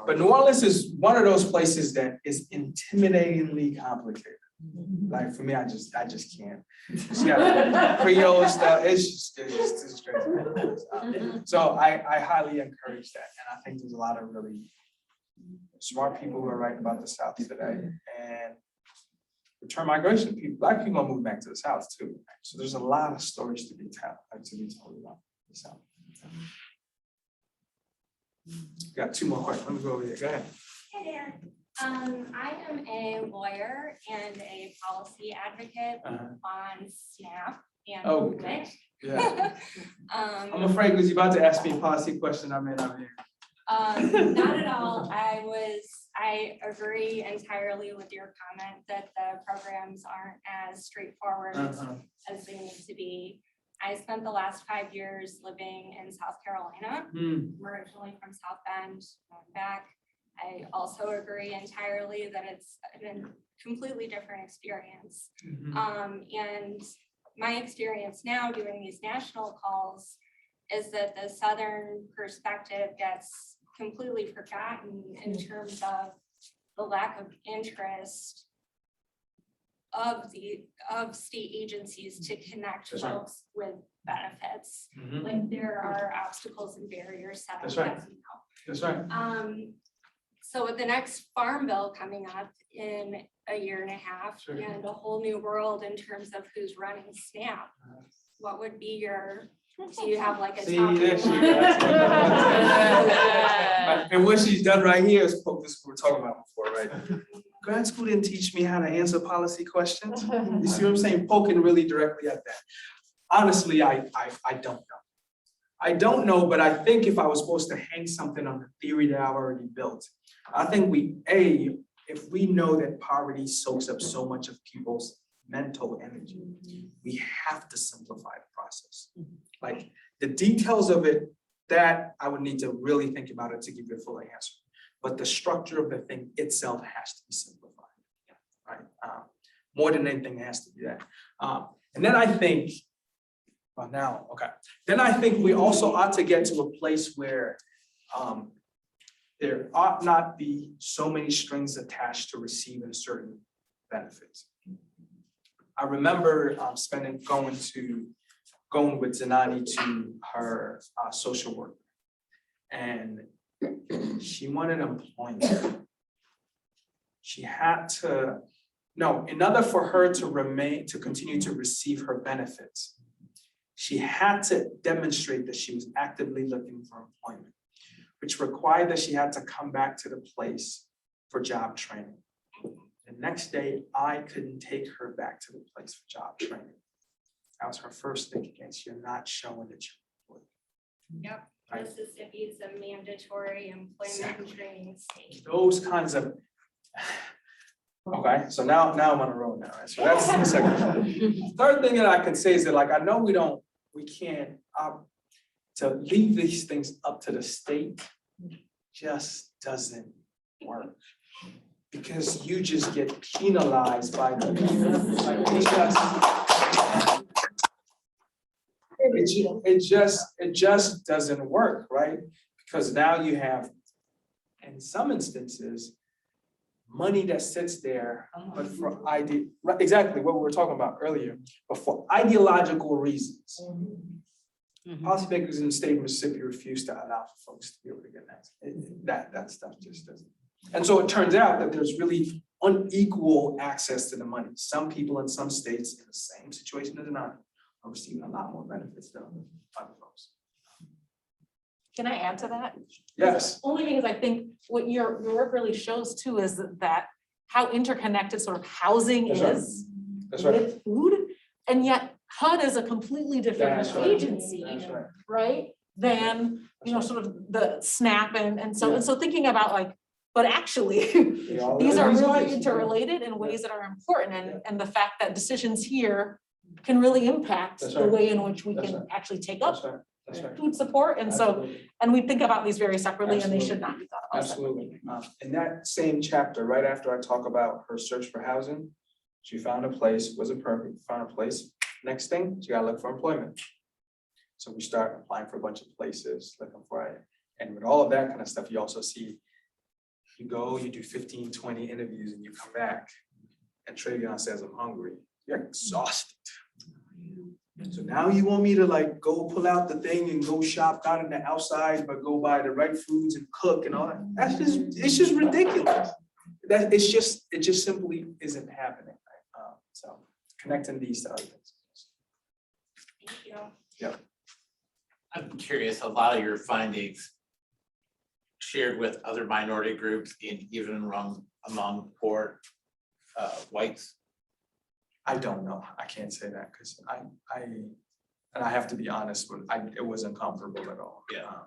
But New Orleans is one of those places that is intimidatingly complicated. Like for me, I just can't. It's got Creole stuff. It's crazy. So I highly encourage that, and I think there's a lot of really smart people who are writing about the South today, and return migration. Black people are moving back to the South too. So there's a lot of stories to be told about the South. Got 2 more questions. Let me go over here. Go ahead. Hey there. I am a lawyer and a policy advocate on SNAP and Okay. Yeah. I'm I'm afraid because you're about to ask me a policy question I may not hear. not at all. I agree entirely with your comment that the programs aren't as straightforward as they need to be. I spent the last 5 years living in South Carolina. I'm originally from South Bend, going back. I also agree entirely that it's a completely different experience. And my experience now doing these national calls is that the Southern perspective gets completely forgotten in terms of the lack of interest of state agencies to connect That's right. folks with benefits. Like there are obstacles and barriers set up. That's right. as you know. That's right. So with the next farm bill coming up in a year and a half Sure. and a whole new world in terms of who's running SNAP, what would be do you have like a See, top? there she is. And what she's done right here is poke this we were talking about before, right? Grad school didn't teach me how to answer policy questions. You see what I'm saying? Poking really directly at that. Honestly, I don't know. I don't know, but I think if I was supposed to hang something on the theory that I've already built, I think if we know that poverty soaks up so much of people's mental energy, we have to simplify the process. Like the details of it, that I would need to really think about it to give you a full answer. But the structure of the thing itself has to be simplified, right? More than anything, it has to be that. And then I think, well now, okay. Then I think we also ought to get to a place where there ought not be so many strings attached to receiving certain benefits. I remember going with Zanani to her social worker, and she wanted employment. She had to, no, in order for her to continue to receive her benefits, she had to demonstrate that she was actively looking for employment, which required that she had to come back to the place for job training. The next day, I couldn't take her back to the place for job training. That was her first thing against, you're not showing that you're employed. Yep, Right. Mississippi is a mandatory employment and training state. Those kinds of, okay, so now I'm on a roll now, right? So that's the second part. Third thing that I can say is that, like, I know we can't, to leave these things up to the state just doesn't work. Because you just get penalized by the, like, it just doesn't work, right? Because now you have, in some instances, money that sits there, but for exactly what we were talking about earlier, but for ideological reasons. Policymakers in the state of Mississippi refuse to allow for folks to be able to get that stuff just doesn't. And so it turns out that there's really unequal access to the money. Some people in some states in the same situation as not are receiving a lot more benefits than other folks. Can I add to that? Yes. Only because I think what your work really shows too is that how interconnected sort of housing That's right. is That's right. with food, and yet HUD is a completely different That's right. agency, That's right. right? Than, you know, That's sort of the SNAP and so Yeah. thinking about like, but actually, They all these live are in these really places. interrelated in ways that are important, and the fact that decisions here can really impact That's the right. way in which we That's can right. actually take That's up right. That's right. food support, and so, Absolutely. and we think about these very separately, and they should Absolutely. not be thought about separately. Absolutely. In that same chapter, right after I talk about her search for housing, she found a place, wasn't perfect, found a place. Next thing, she gotta look for employment. So we start applying for a bunch of places, looking for it. And with all of that kind of stuff, you also see, you go, you do 15, 20 interviews and you come back and Travion says, I'm hungry. You're exhausted. So now you want me to like go pull out the thing and go shop not in the outside, but go buy the right foods and cook and all that. It's just ridiculous. It just simply isn't happening. Right? So connecting these to other things. Thank you. Yeah. I'm curious, a lot of your findings shared with other minority groups and even among poor whites. I don't know. I can't say that because I have to be honest with, it wasn't comparable at all. Yeah.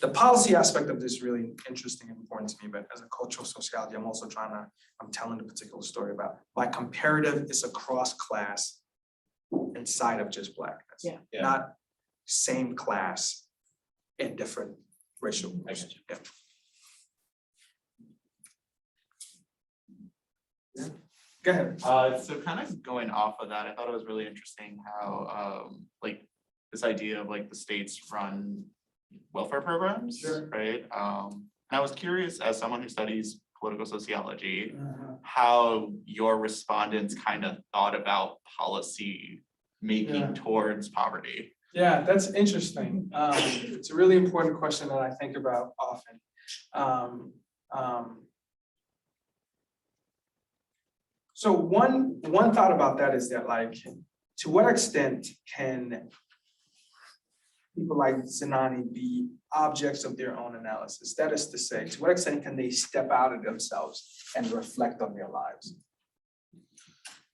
The policy aspect of this is really interesting and important to me, but as a cultural sociology, I'm also I'm telling a particular story about my comparative is across class inside of just Blackness. Yeah. Yeah. Not same class in different racial groups. Yeah. Yeah. Go ahead. So kind of going off of that, I thought it was really interesting how like this idea of like the states run welfare programs, Sure. right? And I was curious, as someone who studies political sociology, how your respondents kind of thought about policy making Yeah. towards poverty. Yeah, that's interesting. It's a really important question that I think about often. So one thought about that is that, like, to what extent can people like Zanani be objects of their own analysis? That is to say, to what extent can they step out of themselves and reflect on their lives?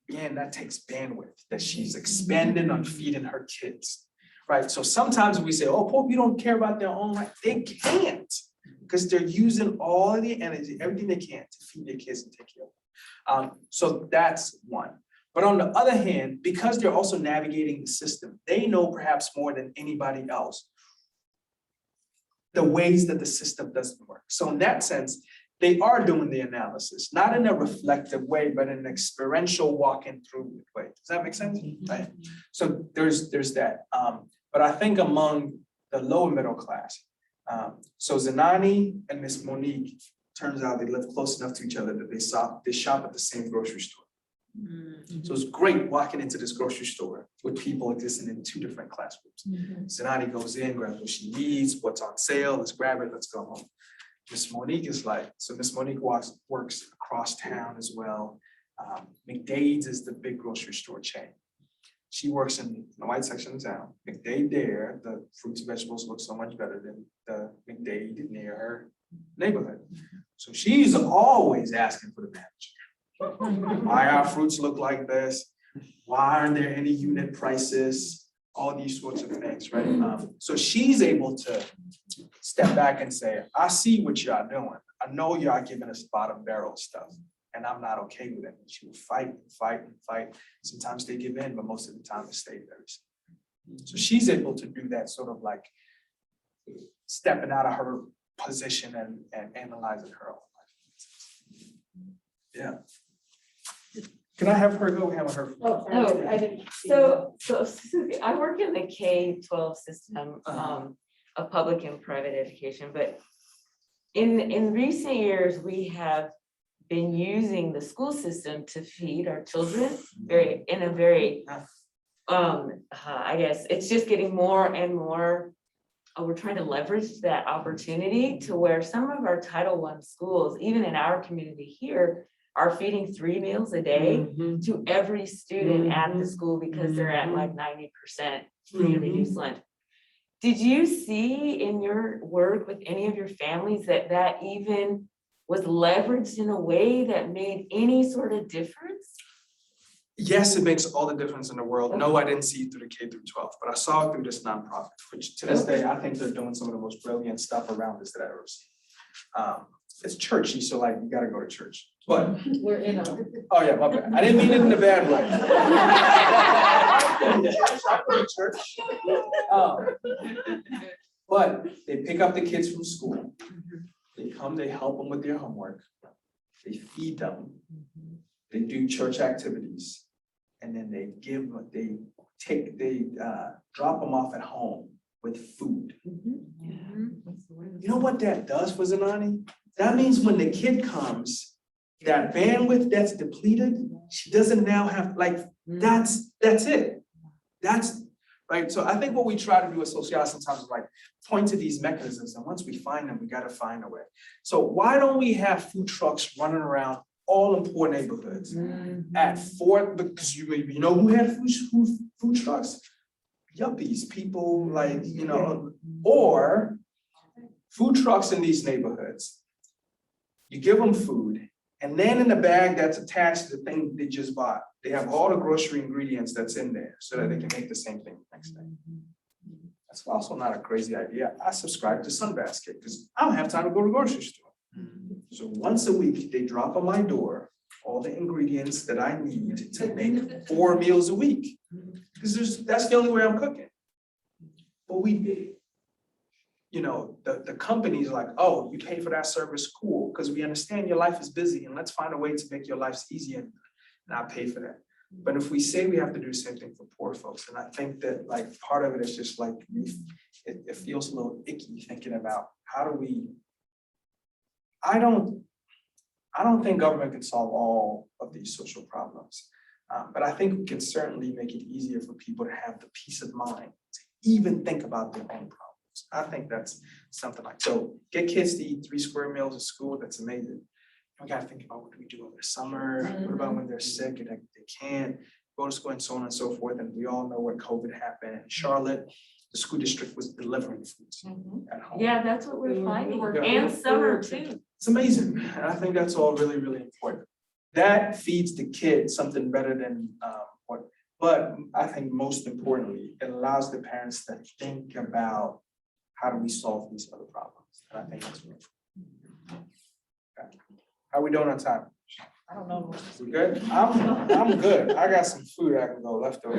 Again, that takes bandwidth that she's expending on feeding her kids, right? So sometimes we say, oh, poor people don't care about their own life. They can't. because they're using all of the energy, everything they can to feed their kids and take care of them. So that's one. But on the other hand, because they're also navigating the system, they know perhaps more than anybody else the ways that the system doesn't work. So in that sense, they are doing the analysis, not in a reflective way, but in an experiential walking through way. Does that make sense? Right. So there's that. But I think among the lower middle class, so Zanani and Miss Monique, turns out they live close enough to each other that they shop at the same grocery store. So it's great walking into this grocery store with people existing in two different class groups. Zanani goes in, grabs what she needs, what's on sale, let's grab it, let's go home. Miss Monique is like, so Miss Monique works across town as well. McDade's is the big grocery store chain. She works in the white section of town. McDade there, the fruits and vegetables look so much better than the McDade near her neighborhood. So she's always asking for the manager. Why our fruits look like this? Why aren't there any unit prices? All these sorts of things, right? So she's able to step back and say, I see what y'all doing. I know y'all giving us bottom barrel stuff, and I'm not okay with it. She will fight and fight and fight. Sometimes they give in, but most of the time they stay very steady. So she's able to do that sort of like stepping out of her position and analyzing her own life. Yeah. Can I have her go? We haven't heard from her. Oh, I didn't. So Susie, I work in the K-12 system of public and private education, but in recent years, we have been using the school system to feed our children in a very, I guess, it's just getting more and more, we're trying to leverage that opportunity to where some of our Title I schools, even in our community here, are feeding 3 meals a day to every student at the school because they're at like 90% free and reduced lunch. Did you see in your work with any of your families that even was leveraged in a way that made any sort of difference? Yes, it makes all the difference in the world. No, I didn't see it through the K through 12, but I saw it through this nonprofit, which to this day, I think they're doing some of the most brilliant stuff around this that I've ever seen. It's churchy, so like, you gotta go to church, but. We're in a. Oh yeah, my bad. I didn't mean it in a bad way. I go to church. But they pick up the kids from school. They come, they help them with their homework. They feed them. They do church activities. And then they drop them off at home with food. You know what that does for Zanani? That means when the kid comes, that bandwidth that's depleted, she doesn't now have, like, that's it. That's, right? So I think what we try to do as sociologists sometimes is like point to these mechanisms, and once we find them, we gotta find a way. So why don't we have food trucks running around all in poor neighborhoods at 4, because you know who had food trucks? Yuppies, people like, you know, or food trucks in these neighborhoods. You give them food, and then in the bag that's attached to the thing they just bought, they have all the grocery ingredients that's in there so that they can make the same thing the next day. That's also not a crazy idea. I subscribe to Sunbasket because I don't have time to go to the grocery store. So once a week, they drop on my door all the ingredients that I need to make 4 meals a week. Because that's the only way I'm cooking. But you know, the company's like, oh, you pay for that service, cool, because we understand your life is busy and let's find a way to make your lives easier and I'll pay for that. But if we say we have to do the same thing for poor folks, and I think that like part of it is just like, it feels a little icky thinking about how do we, I don't think government can solve all of these social problems, but I think we can certainly make it easier for people to have the peace of mind to even think about their own problems. I think that's something like, so get kids to eat 3 square meals at school, that's amazing. We gotta think about what do we do over the summer, what about when they're sick and they can't go to school and so on and so forth. And we all know what COVID happened in Charlotte. The school district was delivering foods at home. Yeah, that's what we're finding, Yeah. and summer too. It's amazing. And I think that's all really, really important. That feeds the kid something better than but I think most importantly, it allows the parents to think about how do we solve these other problems. And I think that's really important. How we doing on time? I don't know. We good? I'm good. I got some food I can go left over.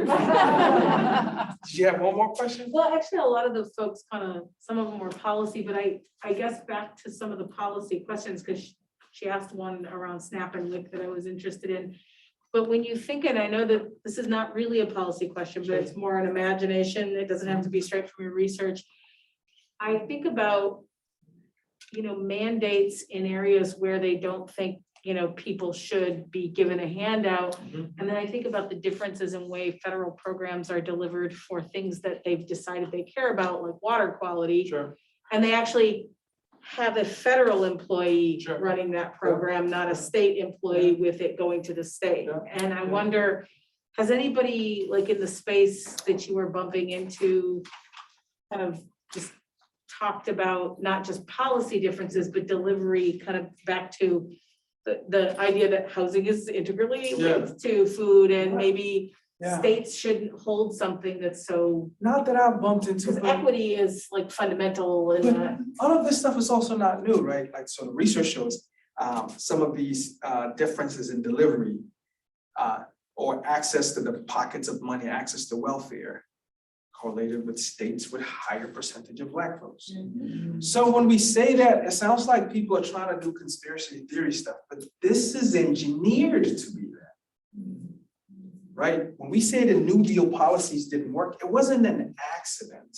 Did you have one more question? Well, actually, a lot of the folks some of them were policy, but I guess back to some of the policy questions, because she asked one around SNAP and WIC that I was interested in. But when you think, and I know that this is not really a policy question, but it's more an imagination, it doesn't have to be straight from your research. I think about, mandates in areas where they don't think, people should be given a handout. And then I think about the differences in way federal programs are delivered for things that they've decided they care about, like water quality. Sure. And they actually have a federal employee Sure. running that program, not a state employee with it going to the state. Yeah. And I wonder, has anybody like in the space that you were bumping into kind of just talked about not just policy differences, but delivery, kind of back to the idea that housing is integrally linked to food, and maybe Yeah. states shouldn't hold something that's so, Not that I've bumped into, because but equity is like fundamental in that. all of this stuff is also not new, right? Like, so the research shows some of these differences in delivery or access to the pockets of money, access to welfare, correlated with states with higher percentage of Black folks. So when we say that, it sounds like people are trying to do conspiracy theory stuff, but this is engineered to be that. Right? When we say the New Deal policies didn't work, it wasn't an accident.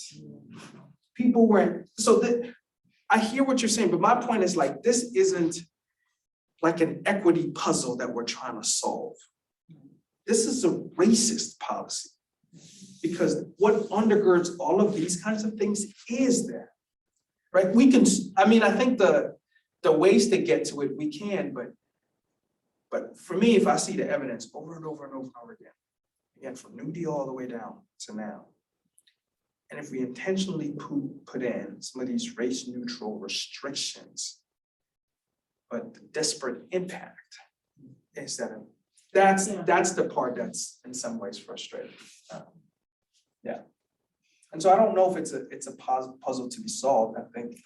People weren't, I hear what you're saying, but my point is like, this isn't like an equity puzzle that we're trying to solve. This is a racist policy. Because what undergirds all of these kinds of things is that, right? I think the ways to get to it, we can, but for me, if I see the evidence over and over and over and over again, from New Deal all the way down to now, and if we intentionally put in some of these race neutral restrictions, but the disparate impact is that's the part that's in some ways frustrating. Yeah. And so I don't know if it's a puzzle to be solved. I think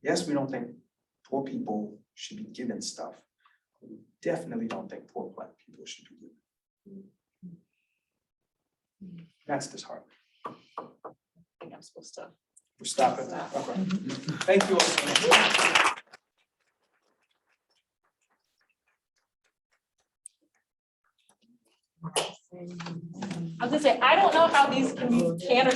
yes, we don't think poor people should be given stuff. We definitely don't think poor Black people should be given. That's disheartening. I think I'm supposed to. We're stopping. Okay. Thank you all so much. I was gonna say, I don't know how these can or